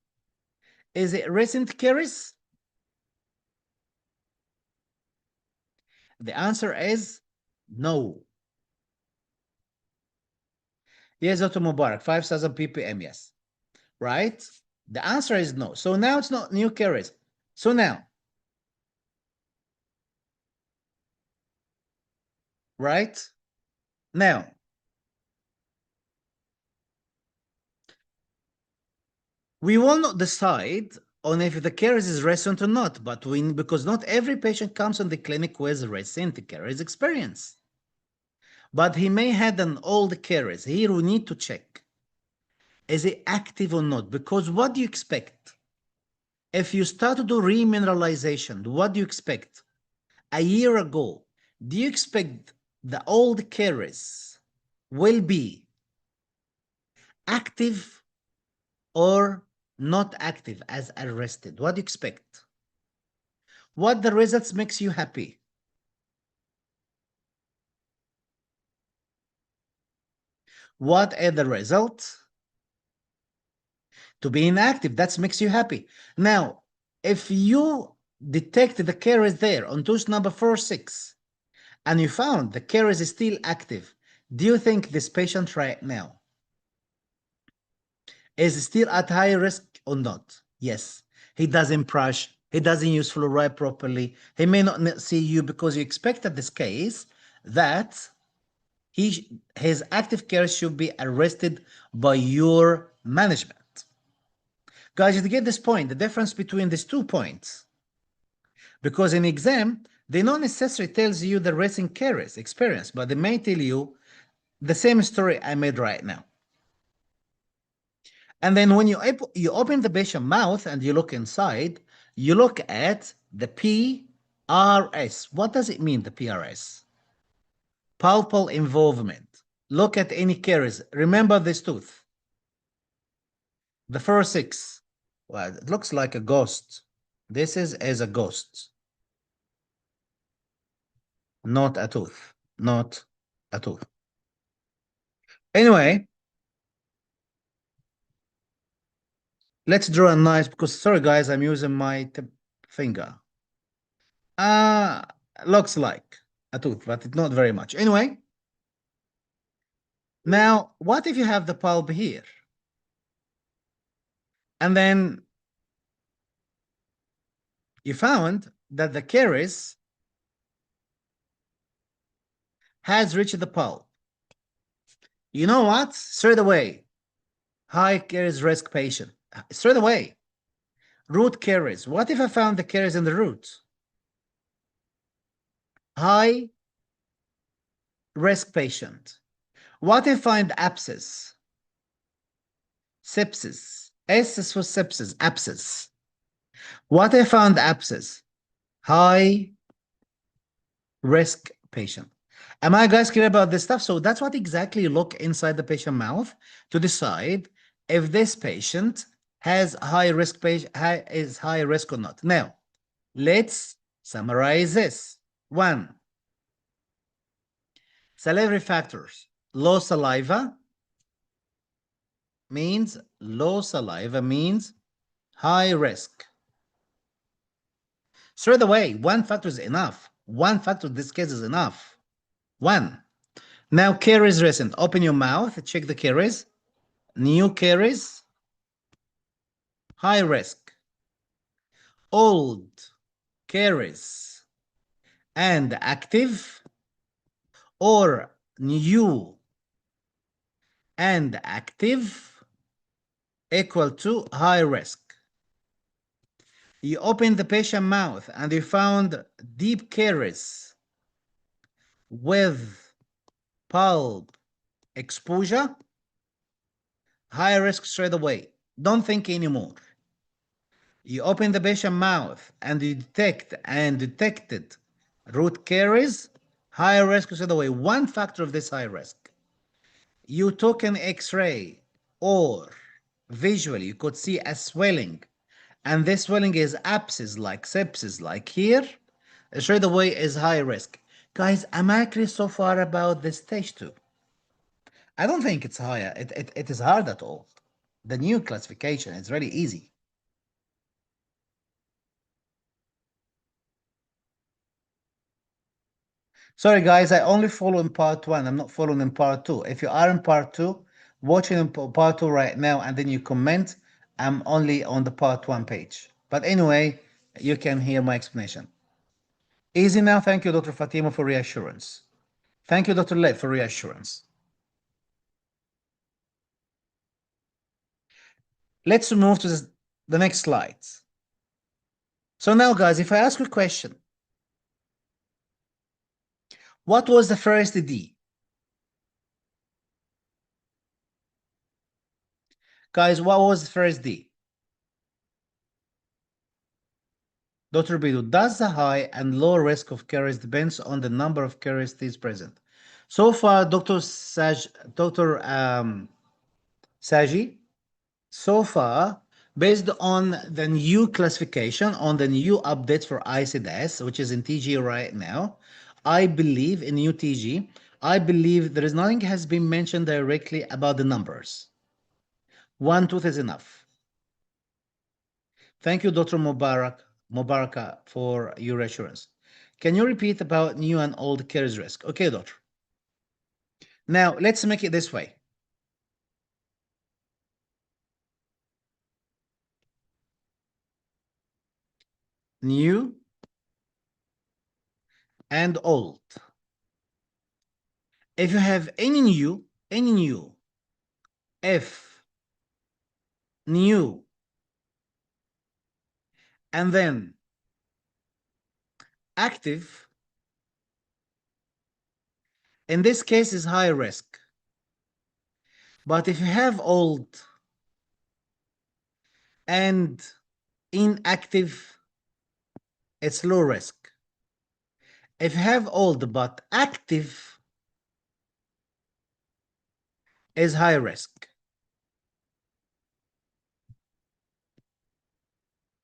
Speaker 1: Is it recent caries? The answer is no. Yes, Dr. Mubarak, 5,000 ppm, yes. Right? The answer is no. So now it's not new caries. So now, right? Now, we will not decide on if the caries is recent or not, but because not every patient comes in the clinic with recent caries experience. But he may have an old caries. Here we need to check. Is it active or not? Because what do you expect? If you start to do remineralization, what do you expect? A year ago, do you expect the old caries will be active or not active as arrested? What do you expect? What the results makes you happy? What are the results? To be inactive, that makes you happy. Now, if you detect the caries there on tooth number 46 and you found the caries is still active, do you think this patient right now is still at high risk or not? Yes. He doesn't brush. He doesn't use fluoride properly. He may not see you because you expected this case that his active care should be arrested by your management. Guys, you get this point, the difference between these 2 points. Because in exam, they not necessarily tells you the racing caries experience, but they may tell you the same story I made right now. And then when you open the patient mouth and you look inside, you look at the PRS. What does it mean, the PRS? Pulpal involvement. Look at any caries. Remember this tooth. The first 6. Well, it looks like a ghost. This is as a ghost. Not a tooth. Not a tooth. Anyway, let's draw a nice, because sorry guys, I'm using my tip finger. Looks like a tooth, but it's not very much. Anyway, now what if you have the pulp here? And then you found that the caries has reached the pulp. You know what? Straight away, high caries risk patient. Straight away, root caries. What if I found the caries in the root? High risk patient. What if I find abscess? Sepsis. S is for sepsis, abscess. What if I found abscess? High risk patient. Am I guys clear about this stuff? So that's what exactly you look inside the patient mouth to decide if this patient has high risk is high risk or not. Now, let's summarize this. One, salivary factors. Low saliva means high risk. Straight away, one factor is enough. One factor in this case is enough. One. Now, caries recent. Open your mouth, check the caries. New caries, high risk. Old caries and active, or new and active, equal to high risk. You open the patient mouth and you found deep caries with pulp exposure, high risk straight away. Don't think anymore. You open the patient mouth and you detected root caries, high risk straight away. One factor of this high risk. You took an X-ray or visually you could see a swelling, and this swelling is abscess like sepsis like here, straight away is high risk. Guys, am I clear so far about this stage 2? I don't think it's higher. It is hard at all. The new classification is really easy. Sorry, guys, I only follow in part 1. I'm not following in part 2. If you are in part 2, watching in part 2 right now, and then you comment, I'm only on the part 1 page. But anyway, you can hear my explanation. Easy now. Thank you, Dr. Fatima, for reassurance. Thank you, Dr. Lev, for reassurance. Let's move to the next slide. So now, guys, if I ask you a question, what was the first D? Guys, what was the first D? Dr. Bedo, does the high and low risk of caries depends on the number of caries present? So far, Dr. Saji, so far, based on the new classification, on the new updates for ICDS, which is in TG right now, I believe in new TG, I believe there is nothing has been mentioned directly about the numbers. One tooth is enough. Thank you, Dr. Mubaraka, for your assurance. Can you repeat about new and old caries risk? Okay, doctor. Now, let's make it this way. New and old. If you have any new, if new, and then active, in this case is high risk. But if you have old and inactive, it's low risk. If you have old but active, is high risk.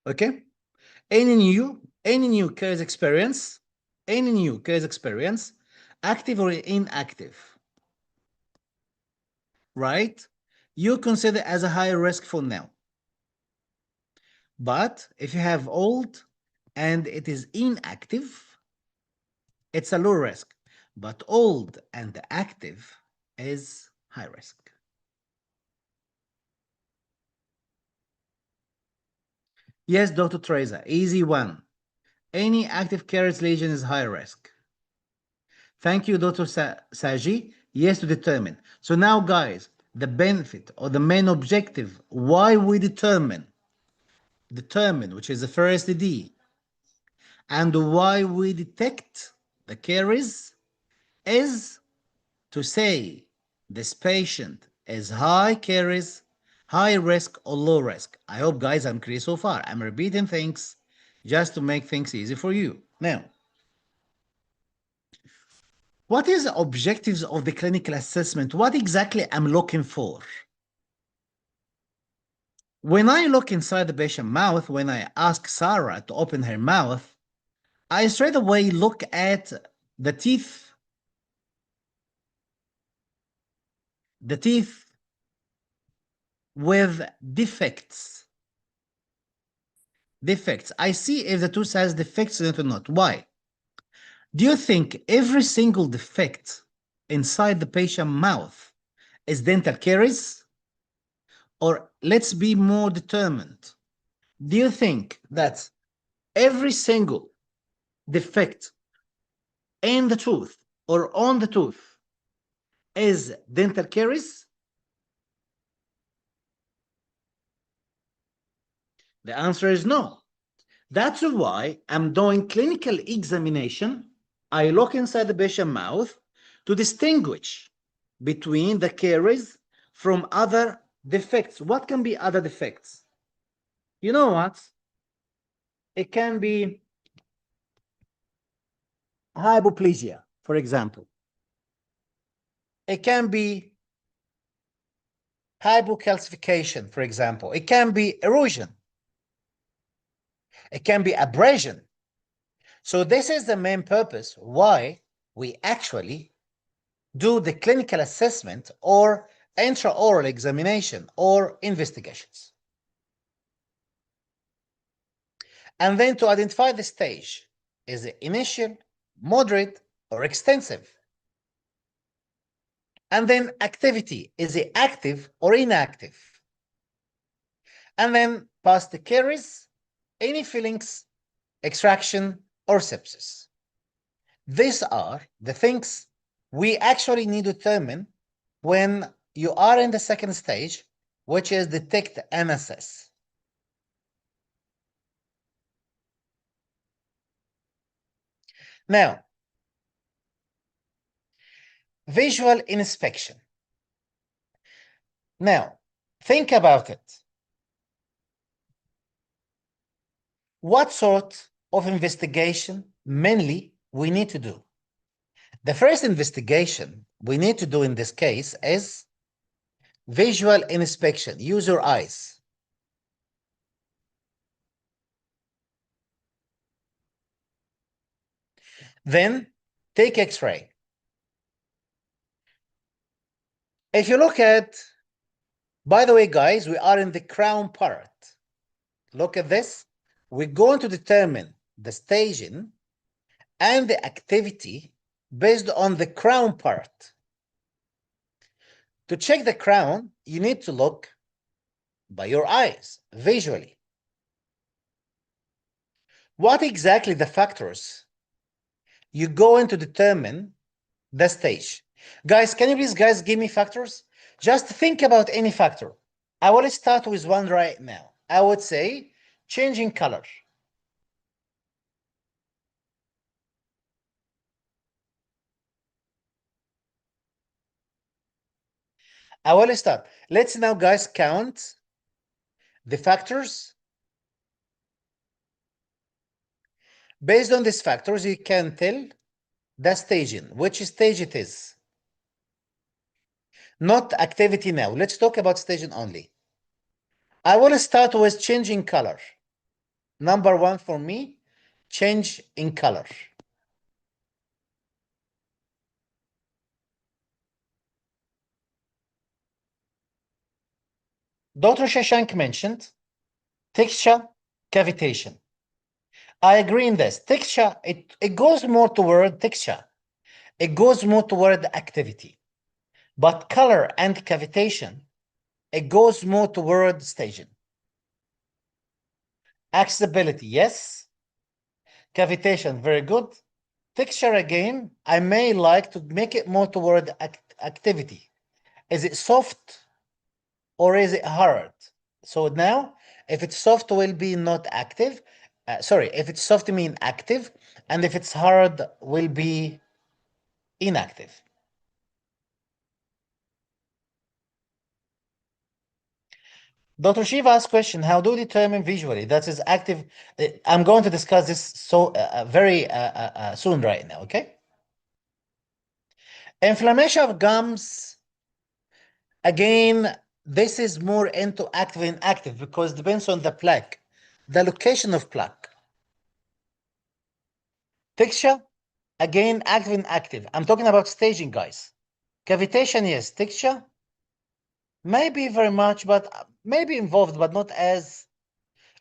Speaker 1: Okay? Any new caries experience, active or inactive, right? You consider as a high risk for now. But if you have old and it is inactive, it's a low risk. But old and active is high risk. Yes, Dr. Teresa, easy one. Any active caries lesion is high risk. Thank you, Dr. Saji. Yes, to determine. So now, guys, the benefit or the main objective, why we determine, which is the first D, and why we detect the caries is to say this patient is high caries, high risk or low risk. I hope, guys, I'm clear so far. I'm repeating things just to make things easy for you. Now, What is the objectives of the clinical assessment? What exactly I'm looking for? When I look inside the patient's mouth, when I ask Sarah to open her mouth, I straight away look at the teeth, with defects. I see if the tooth has defects in it or not. Why? Do you think every single defect inside the patient's mouth is dental caries? Or let's be more determined. Do you think that every single defect in the tooth or on the tooth is dental caries? The answer is no. That's why I'm doing clinical examination. I look inside the patient's mouth to distinguish between the caries from other defects. What can be other defects? You know what? It can be hypoplasia, for example. It can be hypocalcification, for example. It can be erosion. It can be abrasion. So this is the main purpose why we actually do the clinical assessment or intraoral examination or investigations. And then to identify the stage, is it initial, moderate, or extensive? And then activity, is it active or inactive? And then past the caries, any fillings, extraction, or sepsis. These are the things we actually need to determine when you are in the second stage, which is detect and assess. Now, visual inspection. Now, think about it. What sort of investigation mainly we need to do? The first investigation we need to do in this case is visual inspection. Use your eyes. Then take X-ray. If you look at, by the way, guys, we are in the crown part. Look at this. We're going to determine the staging and the activity based on the crown part. To check the crown, you need to look by your eyes, visually. What exactly the factors you going to determine the stage? Guys, can you please, guys, give me factors? Just think about any factor. I will start with one right now. I would say changing color. I will start. Let's now, guys, count the factors. Based on these factors, you can tell the staging, which stage it is. Not activity now. Let's talk about staging only. I want to start with changing color. Number one for me, change in color. Dr. Shashank mentioned texture, cavitation. I agree in this. Texture, it goes more toward texture. It goes more toward activity. But color and cavitation, it goes more toward staging. Accessibility, yes. Cavitation, very good. Texture, again, I may like to make it more toward activity. Is it soft or is it hard? So now, if it's soft, will be not active. Sorry, if it's soft, mean active. And if it's hard, will be inactive. Dr. Shiva asked question, how do you determine visually that is active? I'm going to discuss this so very soon right now, okay? Inflammation of gums, again, this is more into active and inactive because it depends on the plaque, the location of plaque. Texture, again, active and inactive. I'm talking about staging, guys. Cavitation, yes. Texture, maybe very much, but maybe involved, but not as.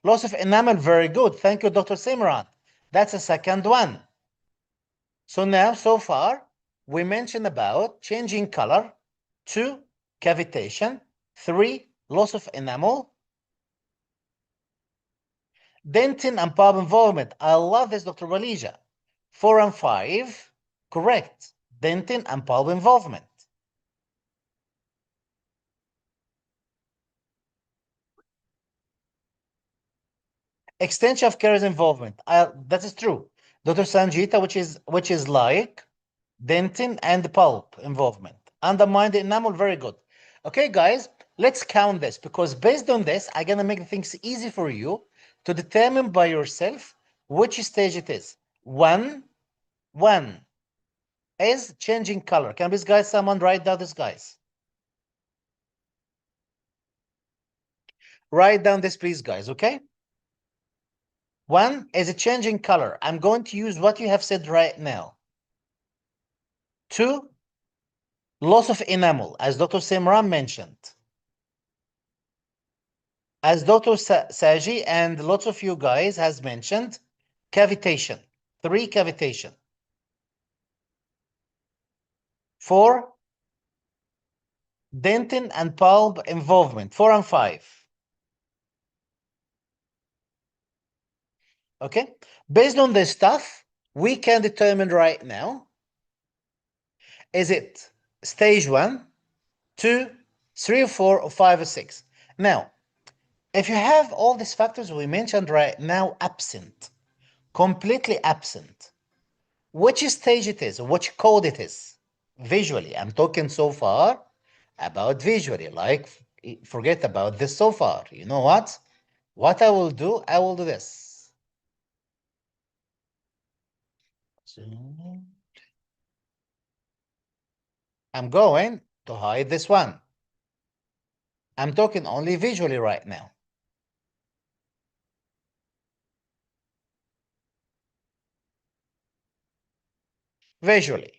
Speaker 1: Loss of enamel, very good. Thank you, Dr. Simran. That's a second one. So now, so far, we mentioned about changing color, 2, cavitation, 3, loss of enamel, dentin and pulp involvement. I love this, Dr. Walija. 4 and 5, correct. Dentin and pulp involvement. Extension of caries involvement. That is true. Dr. Sanjita, which is like dentin and pulp involvement. Undermine the enamel, very good. Okay, guys, let's count this because based on this, I'm gonna make things easy for you to determine by yourself which stage it is. One is changing color. Can this guys, someone write down this, guys? Write down this, please, guys, okay? 1 is a changing color. I'm going to use what you have said right now. 2, loss of enamel, as Dr. Simran mentioned. As Dr. Saji and lots of you guys has mentioned, cavitation. 3, cavitation. 4, dentin and pulp involvement. 4 and 5. Okay? Based on this stuff, we can determine right now, is it stage 1, 2, 3, 4, or 5, or 6? Now, if you have all these factors we mentioned right now absent, completely absent, which stage it is, which code it is, visually, I'm talking so far about visually, like forget about this so far. You know what? What I will do this. I'm going to hide this one. I'm talking only visually right now. Visually.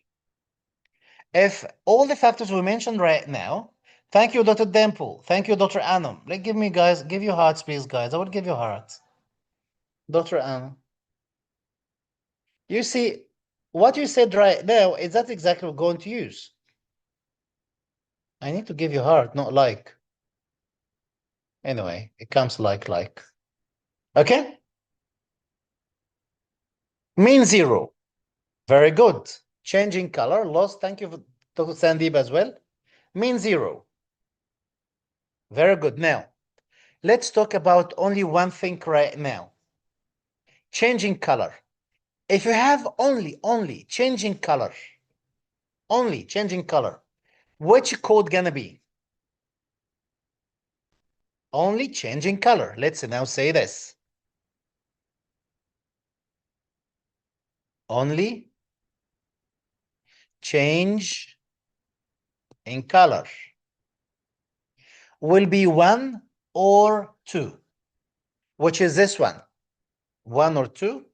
Speaker 1: If all the factors we mentioned right now, thank you, Dr. Demple. Thank you, Dr. Anum. Like, give me, guys, give you hearts, please, guys. I would give you hearts. Dr. Anum. You see, what you said right now is that exactly what we're going to use. I need to give you heart, not like. Anyway, it comes like. Okay? Mean 0. Very good. Changing color, loss. Thank you, Dr. Sandeep, as well. Mean 0. Very good. Now, let's talk about only one thing right now. Changing color. If you have only changing color, which code gonna be? Only changing color. Let's now say this. Only change in color will be 1 or 2. Which is this one? 1 or 2?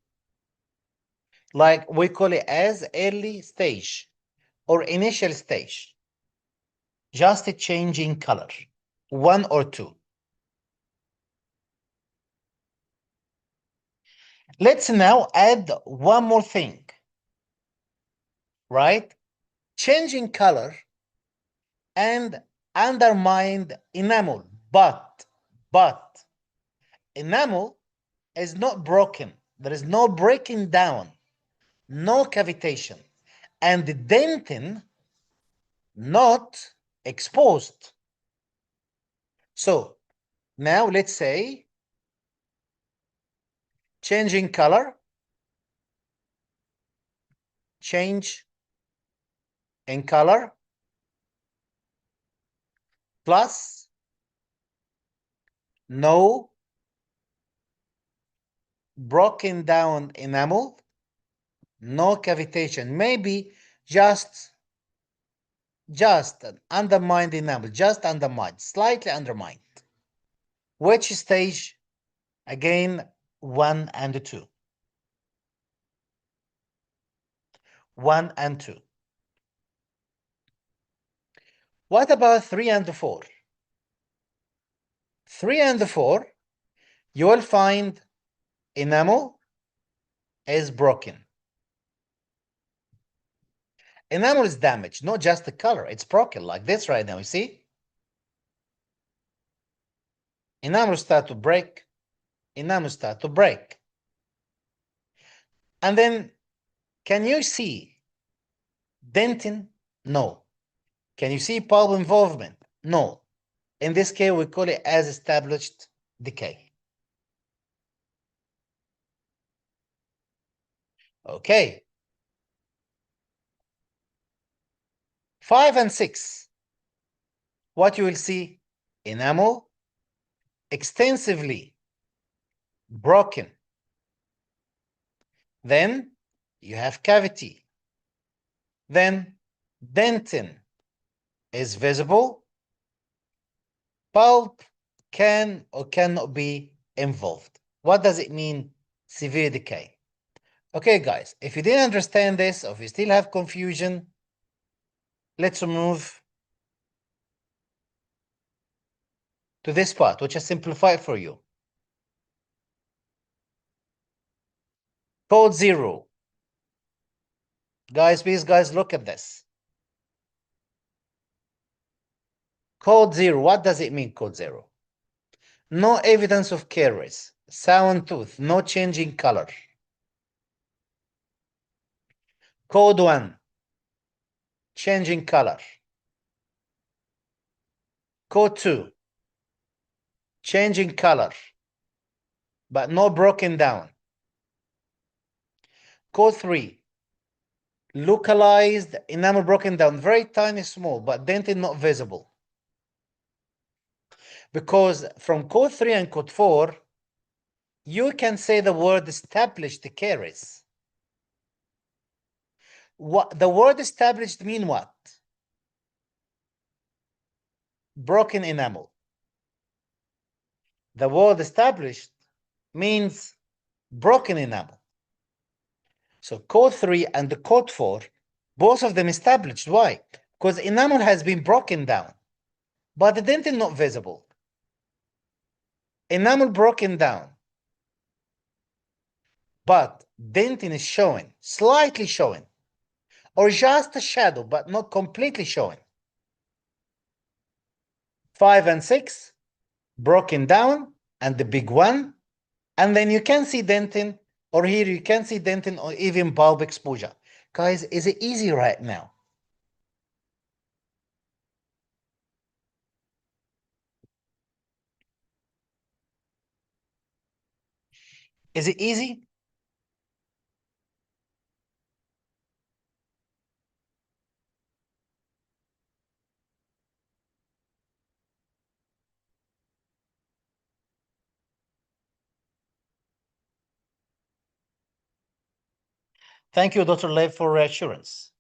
Speaker 1: Like we call it as early stage or initial stage. Just a change in color. 1 or 2. Let's now add one more thing. Right? Changing color and undermined enamel. But enamel is not broken. There is no breaking down, no cavitation, and the dentin not exposed. So now let's say changing color, change in color, plus no broken down enamel, no cavitation, maybe just just undermined enamel, just undermined, slightly undermined. Which stage? Again, 1 and 2. 1 and 2. What about 3 and 4? 3 and 4, you will find enamel is broken. Enamel is damaged, not just the color. It's broken like this right now, you see? Enamel start to break. Enamel start to break. And then, can you see dentin? No. Can you see pulp involvement? No. In this case, we call it as established decay. Okay. 5 and 6. What you will see? Enamel extensively broken. Then you have cavity. Then dentin is visible. Pulp can or cannot be involved. What does it mean? Severe decay. Okay, guys, if you didn't understand this, or if you still have confusion, let's move to this part, which I simplified for you. Code 0. Guys, please, guys, look at this. Code 0, what does it mean, code 0? No evidence of caries, sound tooth, no change in color. Code 1, change in color. Code 2, change in color, but no broken down. Code 3, localized enamel broken down, very tiny, small, but dentin not visible. Because from code 3 and code 4, you can say the word established caries. What the word established mean what? Broken enamel. The word established means broken enamel. So code 3 and the code 4, both of them established. Why? Because enamel has been broken down, but the dentin not visible. Enamel broken down, but dentin is showing, slightly showing, or just a shadow, but not completely showing. 5 and 6, broken down, and the big one. And then you can see dentin, or here you can see dentin or even bulb exposure. Guys, is it easy right now? Is it easy? Thank you, Dr. Lev, for reassurance.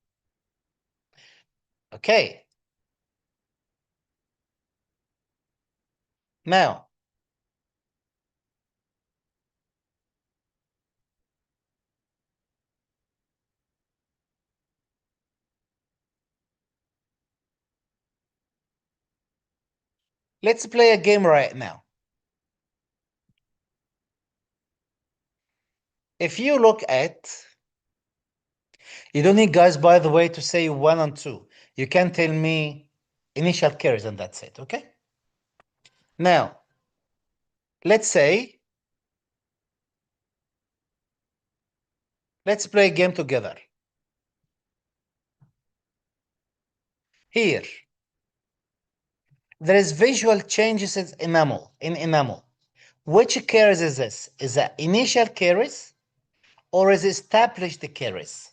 Speaker 1: Okay. Now, let's play a game right now. If you look at, you don't need, guys, by the way, to say 1 and 2. You can tell me initial caries and that's it, okay? Now, let's say, let's play a game together. Here, there is visual changes in enamel. Which caries is this? Is that initial caries or is established caries?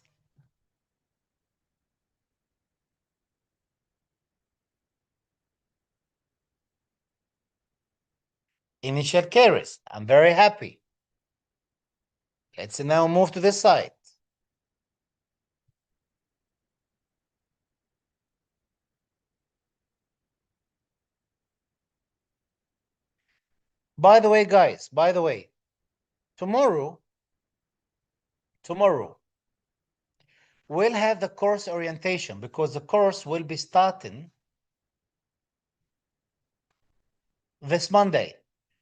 Speaker 1: Initial caries. I'm very happy. Let's now move to this side. By the way, guys, tomorrow we'll have the course orientation because the course will be starting this Monday.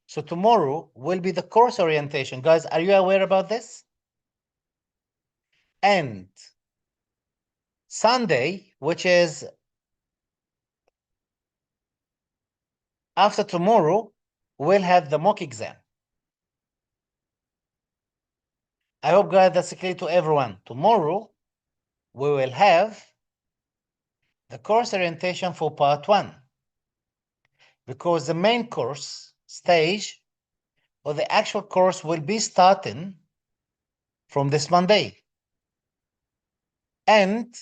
Speaker 1: So tomorrow will be the course orientation. Guys, are you aware about this? And Sunday, which is after tomorrow, we'll have the mock exam. I hope, guys, that's clear to everyone. Tomorrow, we will have the course orientation for part 1 because the main course stage or the actual course will be starting from this Monday. And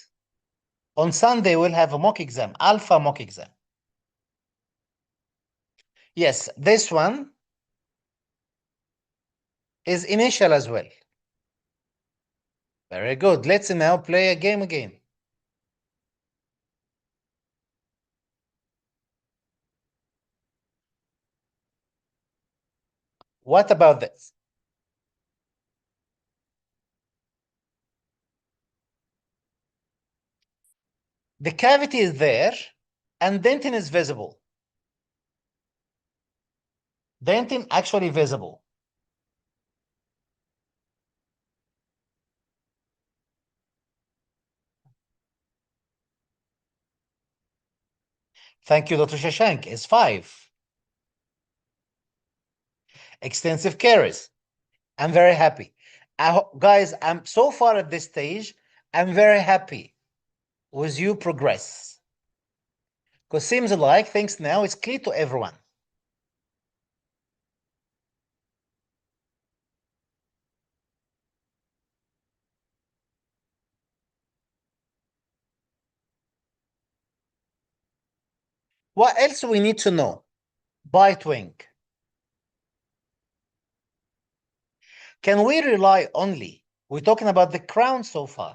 Speaker 1: on Sunday, we'll have a mock exam, alpha mock exam. Yes, this one is initial as well. Very good. Let's now play a game again. What about this? The cavity is there and dentin is visible. Dentin actually visible. Thank you, Dr. Shashank. Is 5. Extensive caries. I'm very happy. Guys, I'm so far at this stage, I'm very happy with you progress. Because seems like things now is clear to everyone. What else we need to know? Bite wing. Can we rely only? We're talking about the crown so far.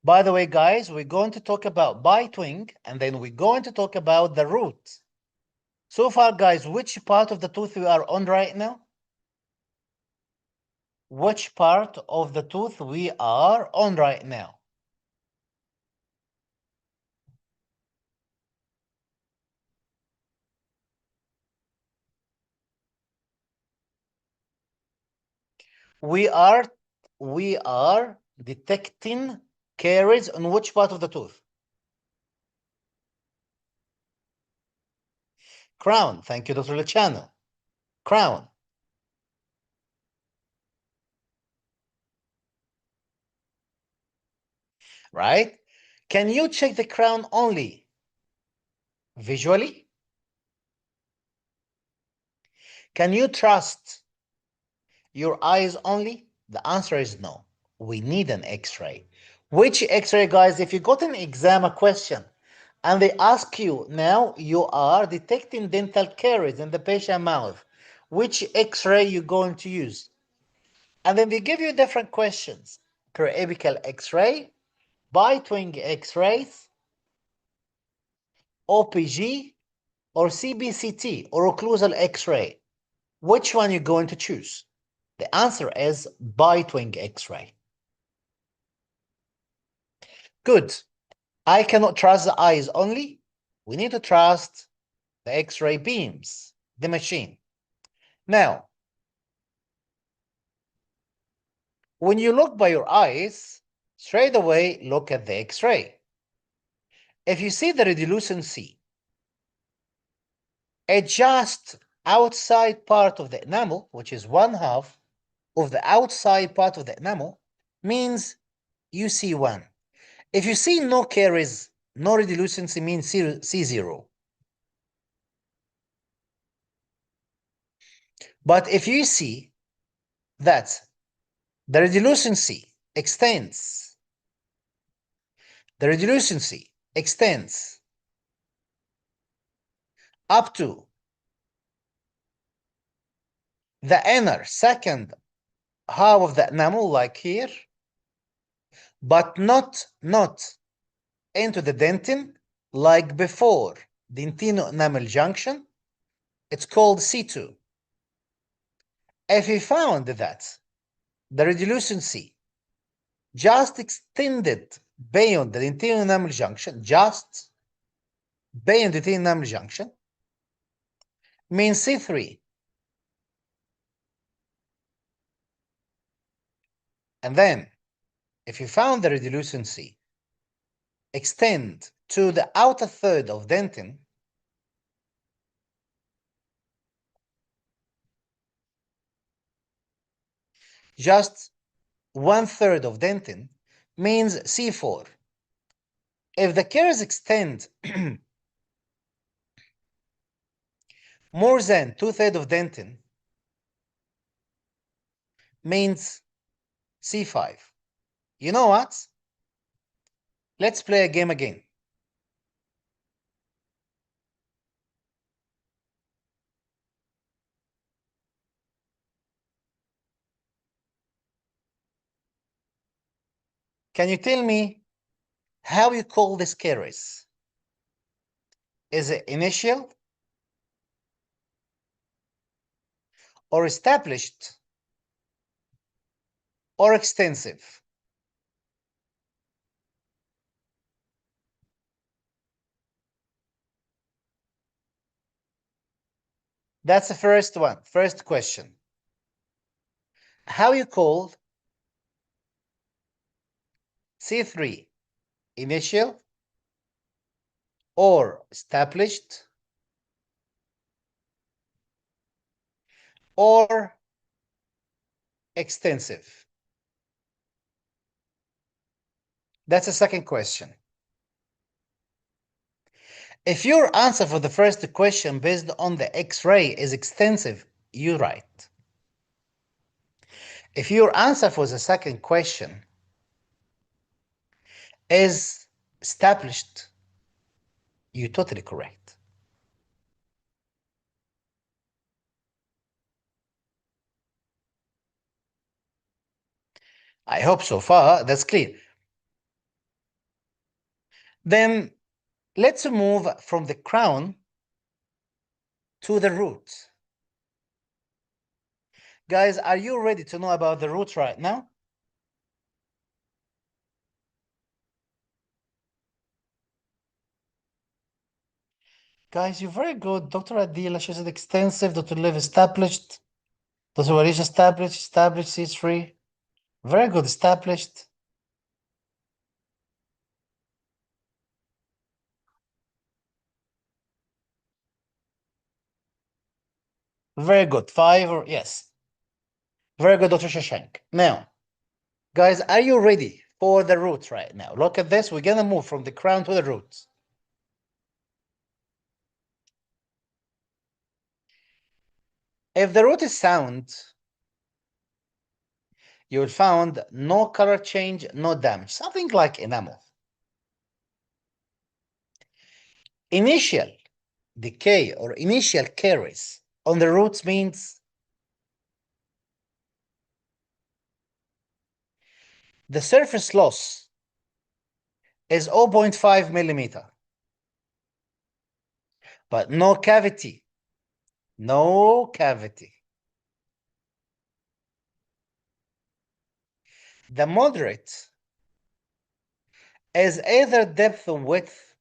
Speaker 1: By the way, guys, we're going to talk about bite wing and then we're going to talk about the root. So far, guys, which part of the tooth we are on right now? Which part of the tooth we are on right now? We are detecting caries on which part of the tooth? Crown. Thank you, Dr. Luciano. Crown. Right? Can you check the crown only visually? Can you trust your eyes only? The answer is no. We need an X-ray. Which X-ray, guys? If you got an exam, a question, and they ask you, now you are detecting dental caries in the patient mouth, which X-ray you going to use? And then they give you different questions. Periapical X-ray, bite wing X-rays, OPG, or CBCT, or occlusal X-ray. Which one you going to choose? The answer is bite wing X-ray. Good. I cannot trust the eyes only. We need to trust the X-ray beams, the machine. Now, when you look by your eyes, straight away look at the X-ray. If you see the radiolucency, it's just outside part of the enamel, which is 1/2 of the outside part of the enamel, means you see 1. If you see no caries, no radiolucency means C0. But if you see that the radiolucency extends, up to the inner second half of the enamel, like here, but not into the dentin, like before dentino-enamel junction, It's called C2. If we found that the radiolucency just extended beyond the anterior enamel junction, just beyond the anterior enamel junction, means C3. And then, if you found the radiolucency extend to the outer third of dentin, just 1/3 of dentin, means C4. If the caries extend more than 2/3 of dentin, means C5. You know what? Let's play a game again. Can you tell me how you call this caries? Is it initial or established or extensive? That's the first one, first question. How you call C3? Initial or established or extensive? That's the second question. If your answer for the first question based on the X-ray is extensive, you're right. If your answer for the second question is established, you're totally correct. I hope so far that's clear. Then let's move from the crown to the root. Guys, are you ready to know about the root right now? Guys, you're very good. Dr. Adila, she's an extensive. Dr. Liv established. Dr. Warish established C3. Very good, established. Very good, 5 or yes. Very good, Dr. Shashank. Now, guys, are you ready for the root right now? Look at this. We're going to move from the crown to the root. If the root is sound, you will find no color change, no damage, something like enamel. Initial decay or initial caries on the roots means the surface loss is 0.5 millimeter, but no cavity, no cavity. The moderate is either depth and width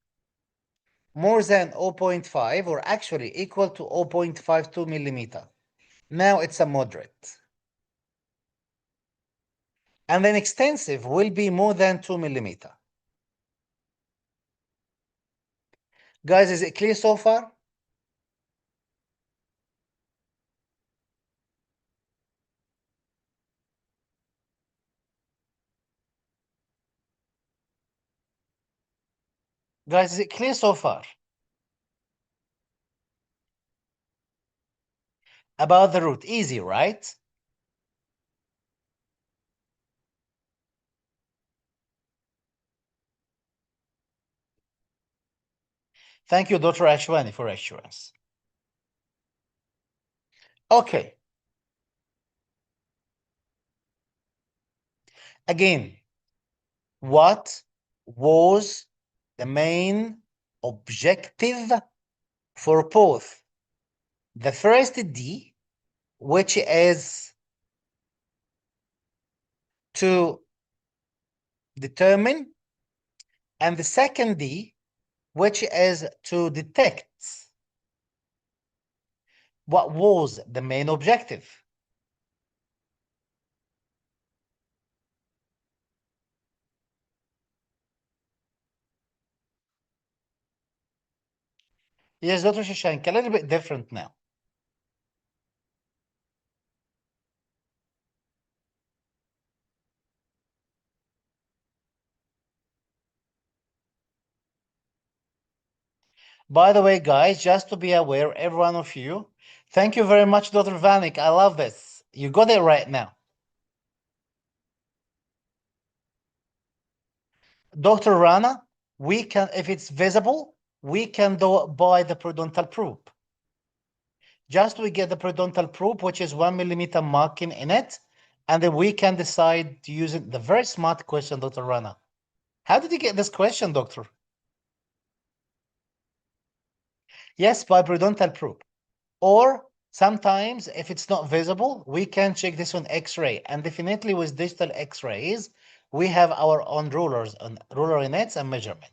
Speaker 1: more than 0.5 or actually equal to 0.52 millimeter. Now it's a moderate. And then extensive will be more than 2 millimeter. Guys, is it clear so far? Guys, is it clear so far? About the root, easy, right? Thank you, Dr. Ashwani, for assurance. Okay. Again, what was the main objective for both The first D, which is to determine, and the second D, which is to detect. What was the main objective? Yes, Dr. Shashank, a little bit different now. By the way, guys, just to be aware, every one of you, thank you very much, Dr. Vanik. I love this. You got it right now. Dr. Rana, we can, if it's visible, we can do it by the periodontal probe. Just we get the periodontal probe, which is 1 millimeter marking in it, and then we can decide to use it. The very smart question, Dr. Rana. How did you get this question, doctor? Yes, by periodontal probe. Or sometimes, if it's not visible, we can check this on X-ray. And definitely with digital X-rays, we have our own rulers and ruler units and measurement.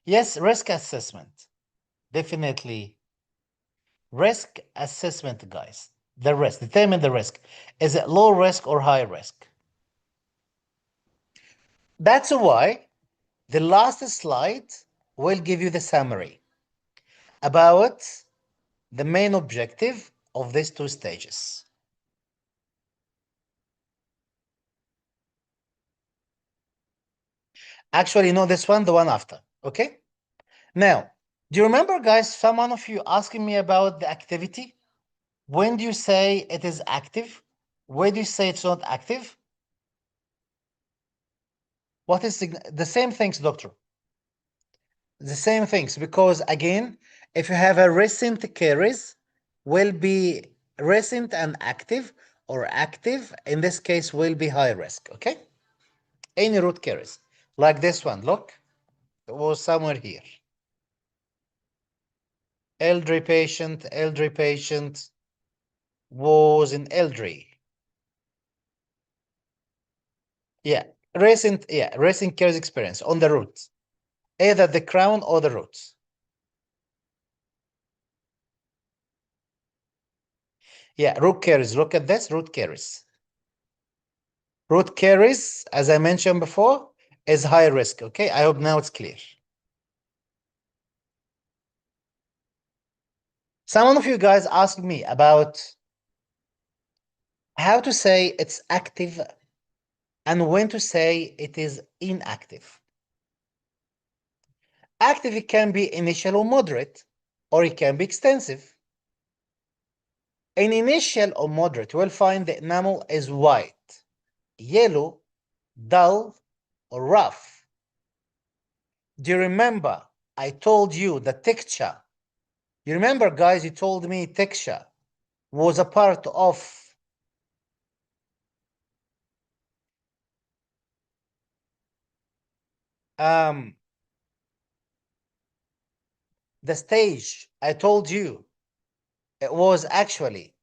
Speaker 1: Yes, risk assessment. Definitely. Risk assessment, guys. The risk, determine the risk. Is it low risk or high risk? That's why the last slide will give you the summary about the main objective of these two stages. Actually, no, this one, the one after. Okay. Now, do you remember, guys, some one of you asking me about the activity? When do you say it is active? When do you say it's not active? What is the same things, doctor? The same things, because again, if you have a recent caries, will be recent and active, or active, in this case, will be high risk, okay? Any root caries, like this one, look, it was somewhere here. Elderly patient was in elderly. Yeah, recent caries experience on the root, either the crown or the roots. Yeah, root caries, look at this, root caries. Root caries, as I mentioned before, is high risk, okay? I hope now it's clear. Some of you guys asked me about how to say it's active and when to say it is inactive. Active, it can be initial or moderate, or it can be extensive. In initial or moderate, we'll find the enamel is white, yellow, dull, or rough. Do you remember I told you the texture? You remember, guys, you told me texture was a part of the stage. I told you it was actually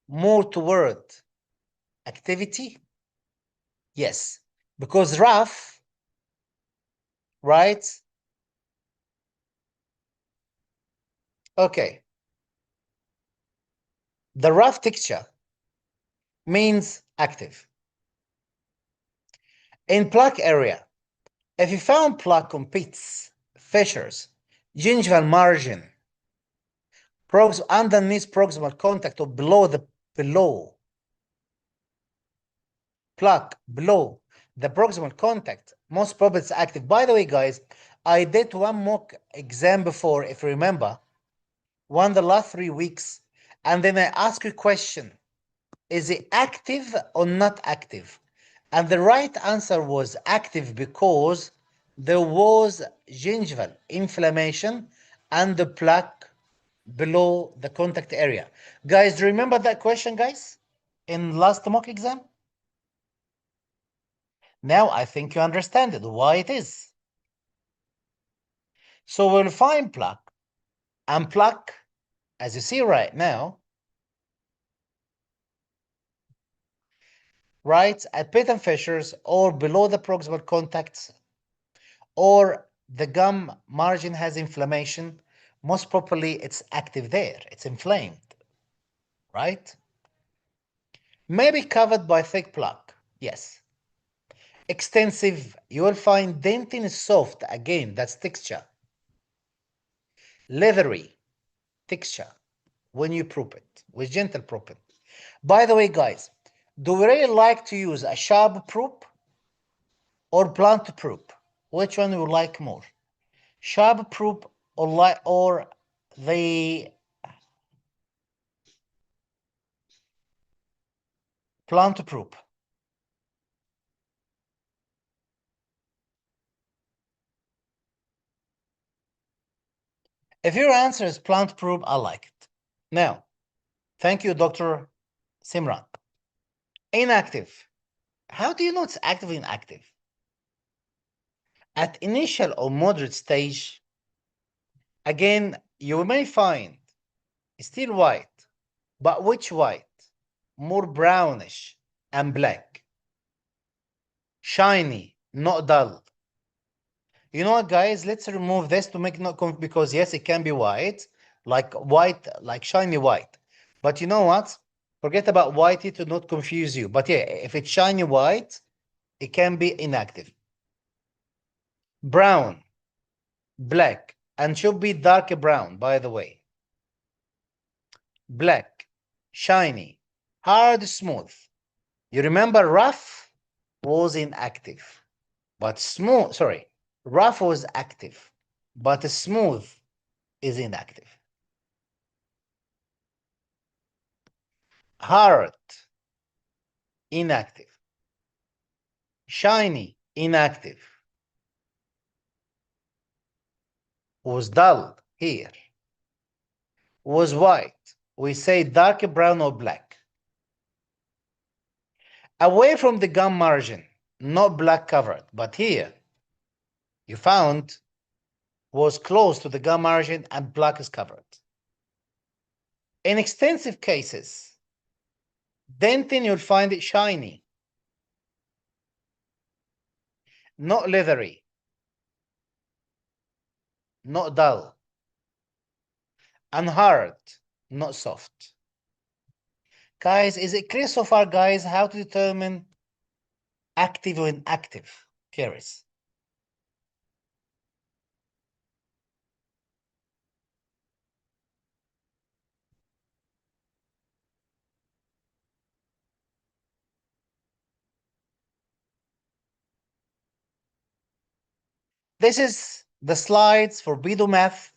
Speaker 1: more toward activity. Yes, because rough, right? Okay, the rough texture means active. In plaque area, if you found plaque on pits, fissures, gingival margin, underneath proximal contact or below plaque below the proximal contact, most probably it's active. By the way, guys, I did one mock exam before, if you remember, one the last 3 weeks, and then I asked you a question, is it active or not active? And the right answer was active because there was gingival inflammation and the plaque below the contact area. Guys, do you remember that question, guys, in last mock exam? Now I think you understand it, why it is. So we'll find plaque, and plaque, as you see right now, right at patent fissures or below the proximal contacts, or the gum margin has inflammation, most probably it's active there, it's inflamed, right? Maybe covered by thick plaque, yes. Extensive, you will find dentin is soft, again, that's texture. Leathery, texture, when you prop it, with gentle propping. By the way, guys, do we really like to use a sharp prop or blunt prop? Which one you like more? Sharp prop or the blunt prop? If your answer is blunt prop, I like it. Now, thank you, Dr. Simran. Inactive. How do you know it's active or inactive? At initial or moderate stage, again, you may find still white, but which white? More brownish and black. Shiny, not dull. You know what, guys? Let's remove this to make not because yes, it can be white, like shiny white. But you know what? Forget about whitey to not confuse you. But yeah, if it's shiny white, it can be inactive. Brown, black, and should be dark brown, by the way. Black, shiny, hard, smooth. You remember rough was inactive, but smooth, sorry, rough was active, but smooth is inactive. Hard, inactive. Shiny, inactive. Was dull, here. Was white, we say dark brown or black. Away from the gum margin, not black covered, but here you found was close to the gum margin and black is covered. In extensive cases, dentin, you'll find it shiny, not leathery, not dull, and hard, not soft. Guys, is it clear so far, guys, how to determine active or inactive caries? This is the slides for Bedo math.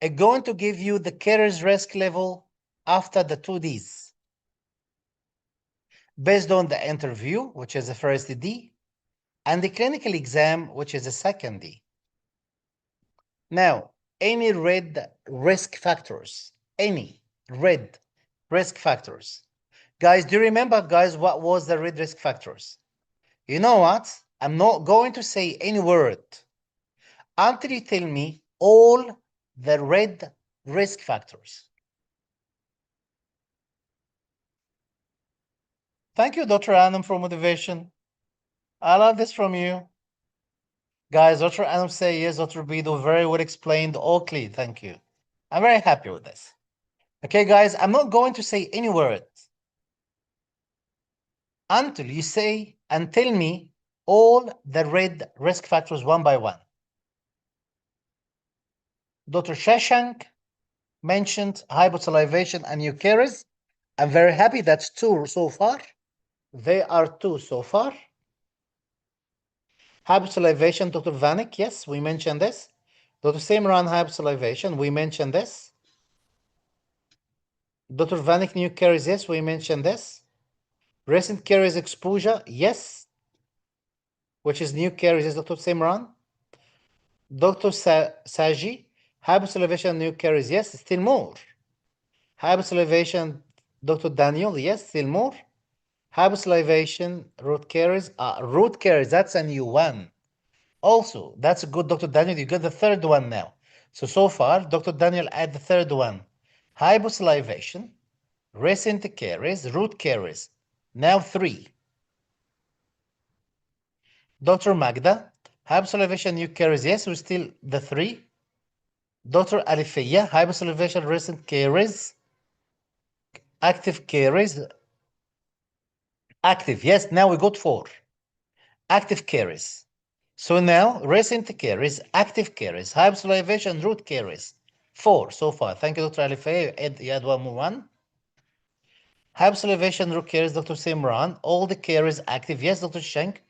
Speaker 1: I'm going to give you the caries risk level after the 2Ds. Based on the interview, which is the first D, and the clinical exam, which is the second D. Now, any red risk factors, any red risk factors. Guys, do you remember, guys, what was the red risk factors? You know what? I'm not going to say any word until you tell me all the red risk factors. Thank you, Dr. Adam, for motivation. I love this from you. Guys, Dr. Adam say yes, Dr. Bedo, very well explained, all clear, thank you. I'm very happy with this. Okay, guys, I'm not going to say any word until you say and tell me all the red risk factors one by one. Dr. Shashank mentioned hyposalivation and caries. I'm very happy that's 2 so far. They are 2 so far. Hyposalivation, Dr. Vanik, yes, we mentioned this. Dr. Simran, hyposalivation, we mentioned this. Dr. Vanik, caries, yes, we mentioned this. Recent caries exposure, yes, which is caries, yes, Dr. Simran. Dr. Saji, hyposalivation, caries, yes, still more. Hyposalivation, Dr. Daniel, yes, still more. Hyposalivation, root caries, that's a new one. Also, that's good, Dr. Daniel. You got the third one now. So far, Dr. Daniel add the third one. Hyposalivation, recent caries, root caries. Now 3. Dr. Magda, hyposalivation, new caries. Yes, we're still the 3. Dr. Alifia, hyposalivation, recent caries, active caries. Active, yes, now we got 4. Active caries. So now, recent caries, active caries, hyposalivation, root caries. 4 so far. Thank you, Dr. Alifia. You add one more one. Hyposalivation, root caries, Dr. Simran. All the caries active. Yes, Dr. Shank.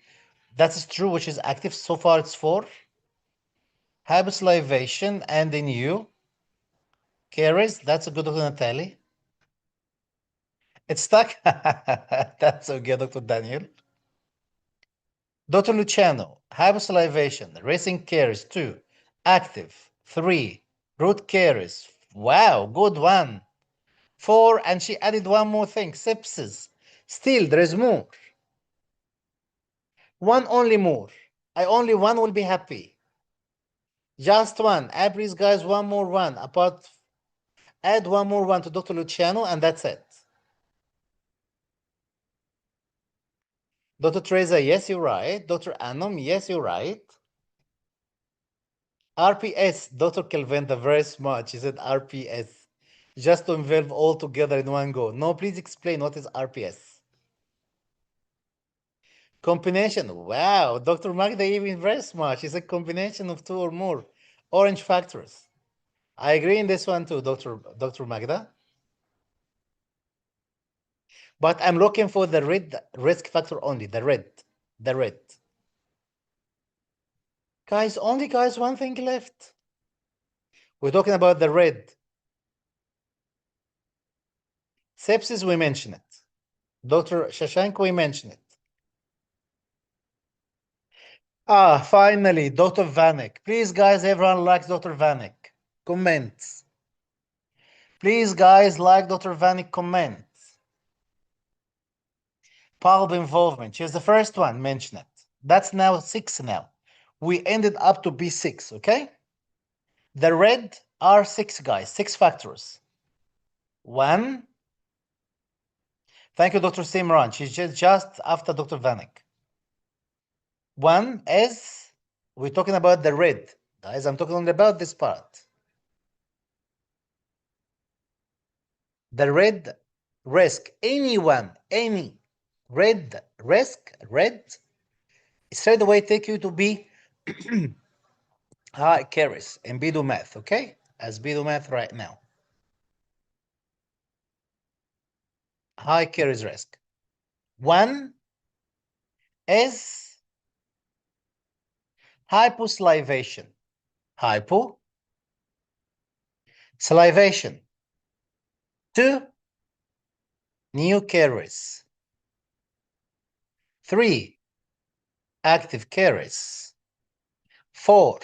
Speaker 1: That is true, which is active. So far, it's 4. Hyposalivation and the new caries. That's a good, Dr. Natalie. It's stuck. That's okay, Dr. Daniel. Dr. Luciano, hyposalivation, racing caries, 2. Active, 3. Root caries. Wow, good one. 4, and she added one more thing, sepsis. Still, there is more. One only more. I only one will be happy. Just one. Please, guys, one more one. Add one more one to Dr. Luciano, and that's it. Dr. Teresa, yes, you're right. Dr. Anom, yes, you're right. RPS, Dr. Kelventa, very smart. She said RPS. Just to involve all together in one go. No, please explain what is RPS. Combination. Wow, Dr. Magda even very smart. She said combination of 2 or more orange factors. I agree in this one too, Dr. Magda. But I'm looking for the red risk factor only, the red. The red. Guys, only guys, one thing left. We're talking about the red. Sepsis, we mentioned it. Dr. Shashank, we mentioned it. Ah, finally, Dr. Vanek. Please, guys, everyone likes Dr. Vanek. Comments. Please, guys, like Dr. Vanek comments. Bulb involvement. She's the first one, mention it. That's now 6 now. We ended up to B6, okay? The red are 6, guys, 6 factors. 1. Thank you, Dr. Simran. She's just after Dr. Vanek. 1 is, we're talking about the red. Guys, I'm talking about this part. The red risk, anyone, any red risk, red, straight away take you to be high Caries in Bedo math, okay? As Bedo math right now. High Caries risk. 1 is hyposalivation. Hypo salivation. 2, new caries. 3, active caries. 4,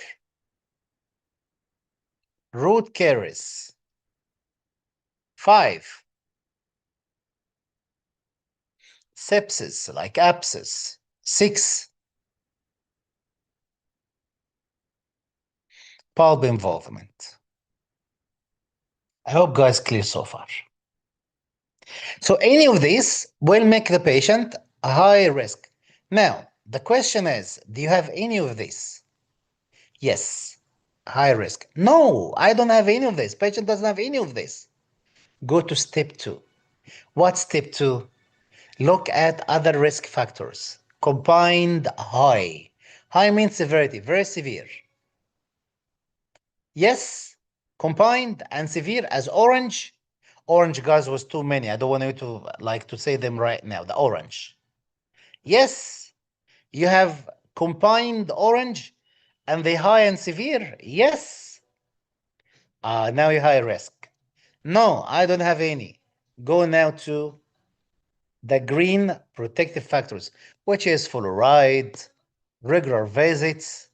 Speaker 1: root caries. 5, sepsis like abscess. 6, bulb involvement. I hope guys clear so far. So any of these will make the patient a high risk. Now, the question is, do you have any of this? Yes, high risk. No, I don't have any of this. Patient doesn't have any of this. Go to step 2. What's step 2? Look at other risk factors. Combined high. High means severity, very severe. Yes, combined and severe as orange. Orange, guys, was too many. I don't want you to say them right now. The orange. Yes, you have combined orange and the high and severe. Yes. Now you high risk. No, I don't have any. Go now to the green protective factors, which is fluoride, regular visits,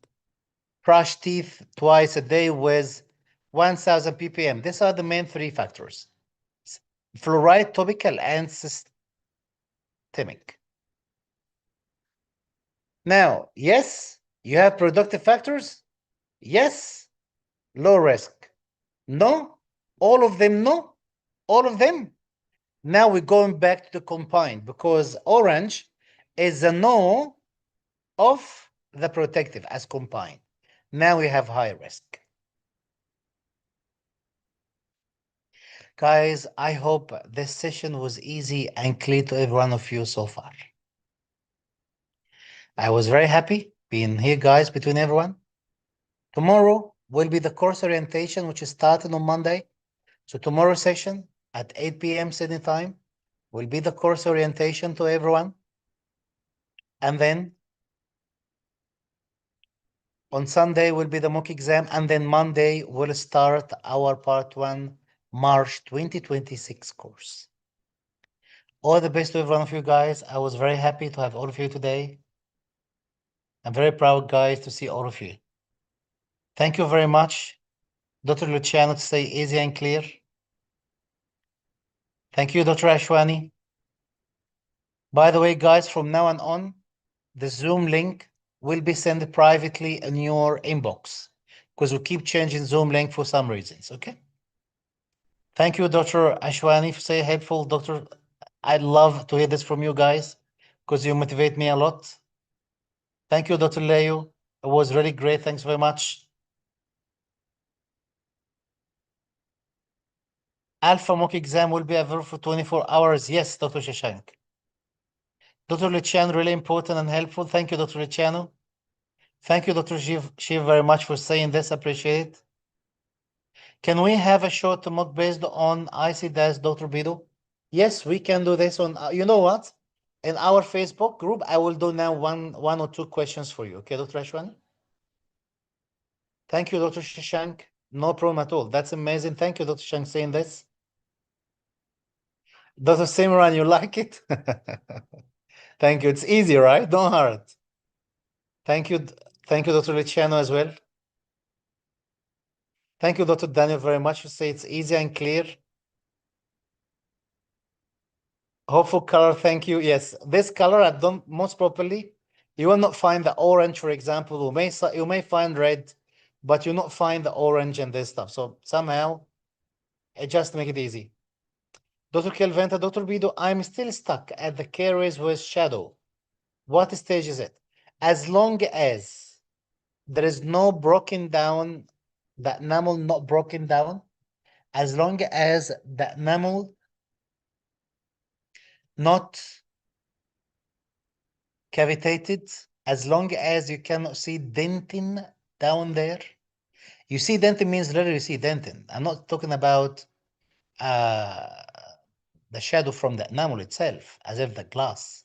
Speaker 1: brush teeth twice a day with 1000 ppm. These are the main 3 factors. Fluoride, topical, and systemic. Now, yes, You have productive factors? Yes. Low risk. No. All of them, no. All of them. Now we're going back to the combined because orange is a no of the protective as combined. Now we have high risk. Guys, I hope this session was easy and clear to every one of you so far. I was very happy being here, guys, between everyone. Tomorrow will be the course orientation, which is starting on Monday. So tomorrow's session at 8 p.m. Sydney time will be the course orientation to everyone. And then on Sunday will be the mock exam. And then Monday will start our part 1 March 2026 course. All the best to every one of you guys. I was very happy to have all of you today. I'm very proud, guys, to see all of you. Thank you very much, Dr. Luciano, to say easy and clear. Thank you, Dr. Ashwani. By the way, guys, from now on, the Zoom link will be sent privately in your inbox because we keep changing Zoom link for some reasons, okay? Thank you, Dr. Ashwani, for saying helpful. Doctor, I'd love to hear this from you guys because you motivate me a lot. Thank you, Dr. Leo. It was really great. Thanks very much. Alpha mock exam will be available for 24 hours. Yes, Dr. Shashank. Dr. Luciano, really important and helpful. Thank you, Dr. Luciano. Thank you, Dr. Shiv, very much for saying this. Appreciate it. Can we have a short mock based on IC Dr. Bedo? Yes, we can do this on, you know what? In our Facebook group, I will do now one or two questions for you. Okay, Dr. Ashwani? Thank you, Dr. Shashank. No problem at all. That's amazing. Thank you, Dr. Shashank, saying this. Dr. Simran, you like it? Thank you. It's easy, right? Don't hurt. Thank you. Thank you, Dr. Luciano, as well. Thank you, Dr. Daniel, very much. You say it's easy and clear. Hopeful color, thank you. Yes, this color I don't most probably you will not find the orange, for example. You may find red, but you not find the orange and this stuff. So somehow it just make it easy. Dr. Kelventa, Dr. Bido, I'm still stuck at the caries with shadow. What stage is it? As long as there is no broken down, that enamel not broken down, as long as the enamel not cavitated, as long as you cannot see dentin down there. You see dentin means literally you see dentin. I'm not talking about the shadow from the enamel itself, as if the glass.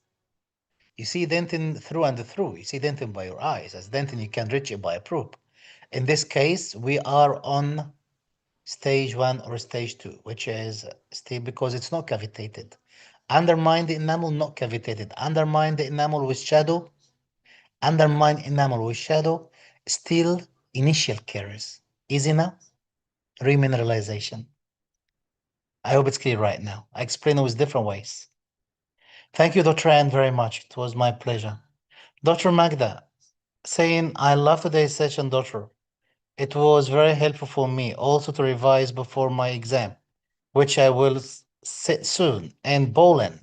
Speaker 1: You see dentin through and through. You see dentin by your eyes. As dentin, you can reach it by a probe. In this case, we are on stage 1 or stage 2, which is still because it's not cavitated. Undermine the enamel, not cavitated. Undermine the enamel with shadow. Undermine enamel with shadow. Still initial caries. Easy now? Remineralization. I hope it's clear right now. I explain it with different ways. Thank you, Dr. Ann, very much. It was my pleasure. Dr. Magda, saying, I love today's session, Doctor. It was very helpful for me also to revise before my exam, which I will sit soon in Poland.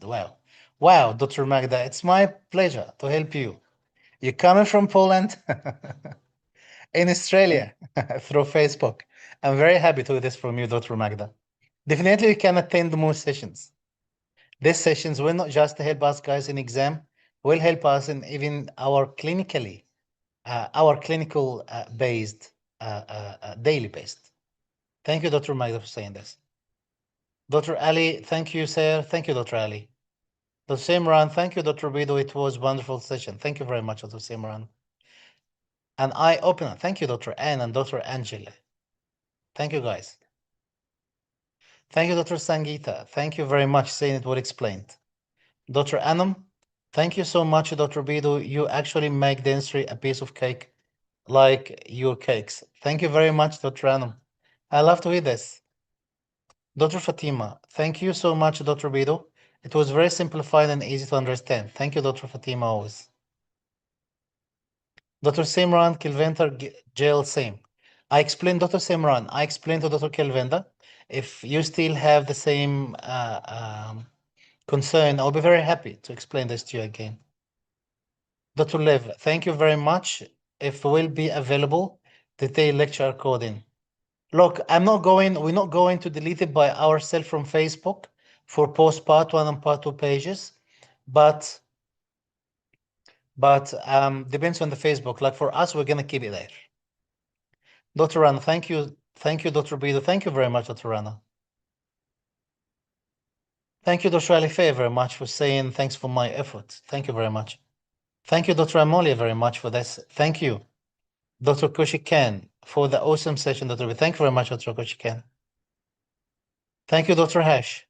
Speaker 1: Wow, Dr. Magda, it's my pleasure to help you. You're coming from Poland in Australia through Facebook. I'm very happy to do this from you, Dr. Magda. Definitely you can attend more sessions. These sessions will not just help us guys in exam, will help us in even our clinical based, daily based. Thank you, Dr. Magda, for saying this. Dr. Ali, thank you, sir. Thank you, Dr. Ali. Dr. Simran, thank you, Dr. Bido. It was a wonderful session. Thank you very much, Dr. Simran. An eye opener. Thank you, Dr. Anne and Dr. Angela. Thank you, guys. Thank you, Dr. Sangeeta. Thank you very much, saying it well explained. Dr. Anam, thank you so much, Dr. Bido. You actually make dentistry a piece of cake like your cakes. Thank you very much, Dr. Anam. I love to hear this. Dr. Fatima, thank you so much, Dr. Bido. It was very simplified and easy to understand. Thank you, Dr. Fatima, always. Dr. Simran, Kilventer, jail, same. I explained, Dr. Simran, I explained to Dr. Kilvender. If you still have the same concern, I'll be very happy to explain this to you again. Dr. Lev, thank you very much. If we'll be available, detailed lecture recording. Look, we're not going to delete it by ourselves from Facebook for post part one and part two pages, but depends on the Facebook. Like for us, we're gonna keep it there. Dr. Rana, thank you. Thank you, Dr. Bedo. Thank you very much, Dr. Rana. Thank you, Dr. Alife, very much for saying thanks for my effort. Thank you very much. Thank you, Dr. Amolia, very much for this. Thank you, Dr. Koshikan, for the awesome session, Dr. B. Thank you very much, Dr. Koshikan. Thank you, Dr. Hash.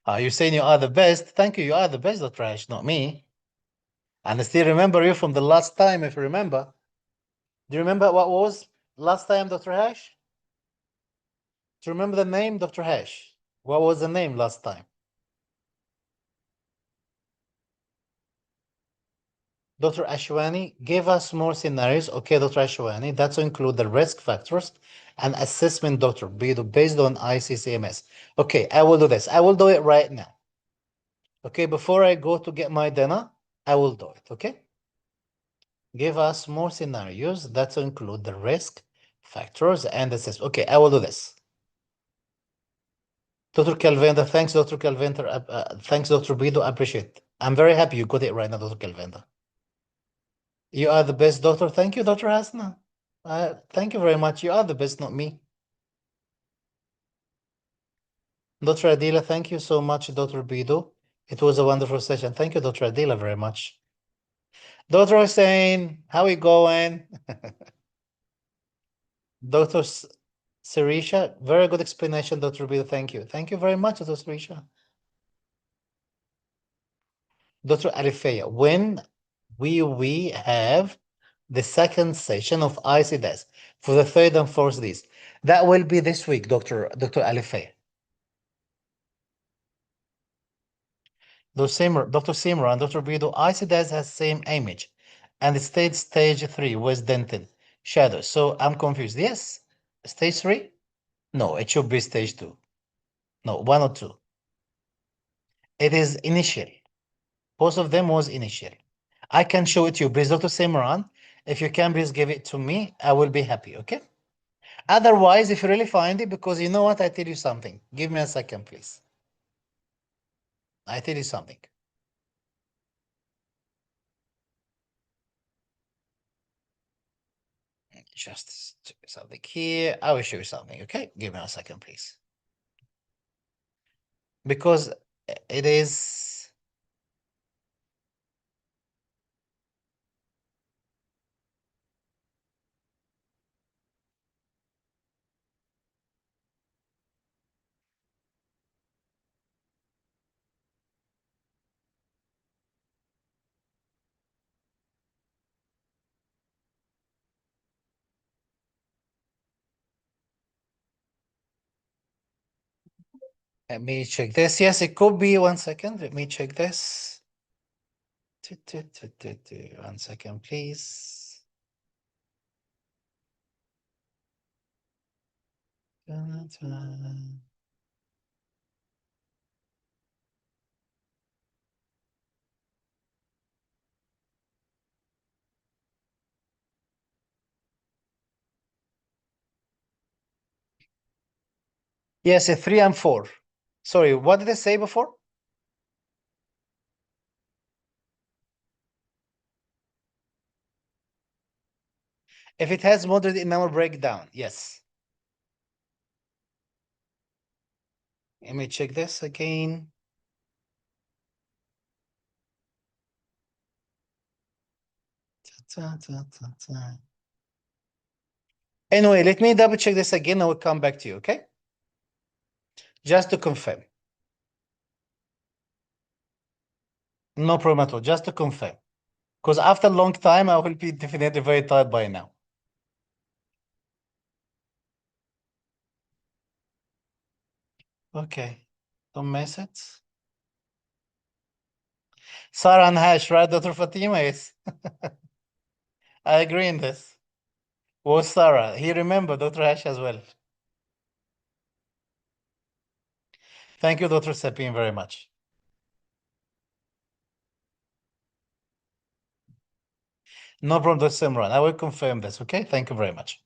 Speaker 1: You're saying you are the best. Thank you. You are the best, Dr. Hash, not me. And I still remember you from the last time, if you remember. Do you remember what was last time, Dr. Hash? Do you remember the name, Dr. Hash? What was the name last time? Dr. Ashwani, give us more scenarios. Okay, Dr. Ashwani, that's include the risk factors and assessment, Dr. Bedo, based on ICCMS. Okay, I will do this. I will do it right now. Okay, before I go to get my dinner, I will do it, okay? Give us more scenarios that include the risk factors and assessment. Okay, I will do this. Dr. Calvender, thanks, Dr. Calvender. Thanks, Dr. Bedo, I appreciate it. I'm very happy you got it right now, Dr. Calvender. You are the best, doctor. Thank you, Dr. Hasna. Thank you very much. You are the best, not me. Dr. Adila, thank you so much, Dr. Bido. It was a wonderful session. Thank you, Dr. Adila, very much. Dr. Hussein, how are we going? Dr. Sirisha, very good explanation, Dr. Bido. Thank you. Thank you very much, Dr. Sirisha. Dr. Alifeya, when we have the second session of ICDS for the third and fourth days? That will be this week, Dr. Alifeya. Dr. Simra and Dr. Bido, ICDS has same image and it stayed stage 3 with dented shadow. So I'm confused. Yes, stage 3? No, it should be stage 2. No, 1 or 2. It is initial. Both of them was initial. I can show it to you. Please, Dr. Simran, if you can please give it to me, I will be happy, okay? Otherwise, if you really find it, because you know what, I tell you something. Give me a second, please. I tell you something. Just something here. I will show you something, okay? Give me a second, please. Because it is let me check this. Yes, it could be 1 second. Let me check this. 1 second, please. Yes, 3 and 4. Sorry, what did I say before? If it has moderate enamel breakdown, yes. Let me check this again. Anyway, let me double check this again. I will come back to you, okay? Just to confirm. No problem at all. Just to confirm. Because after a long time, I will be definitely very tired by now. Okay. Don't miss it. Sarah and Hash, right, Dr. Fatima? Yes. I agree in this. Was Sarah. He remembered Dr. Ash as well. Thank you, Dr. Sapin, very much. No problem, Dr. Simran. I will confirm this. Okay. Thank you very much.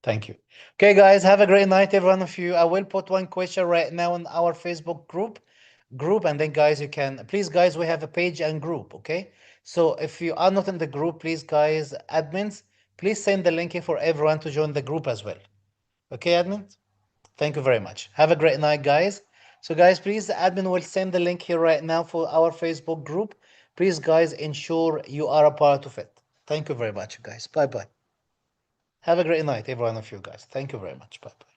Speaker 1: Thank you. Okay, guys, have a great night, every one of you. I will put one question right now in our Facebook group, and then guys, you can please, guys, we have a page and group. Okay. So if you are not in the group, please, guys, admins, please send the link here for everyone to join the group as well. Okay, admins? Thank you very much. Have a great night, guys. So, guys, please, the admin will send the link here right now for our Facebook group. Please, guys, ensure you are a part of it. Thank you very much, guys. Bye bye. Have a great night, every one of you guys. Thank you very much. Bye bye.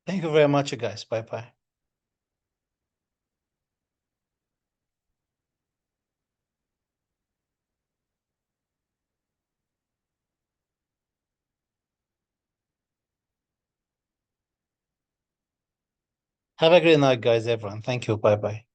Speaker 1: Thank you very much, you guys. Bye bye. Have a great night, guys, everyone. Thank you. Bye bye.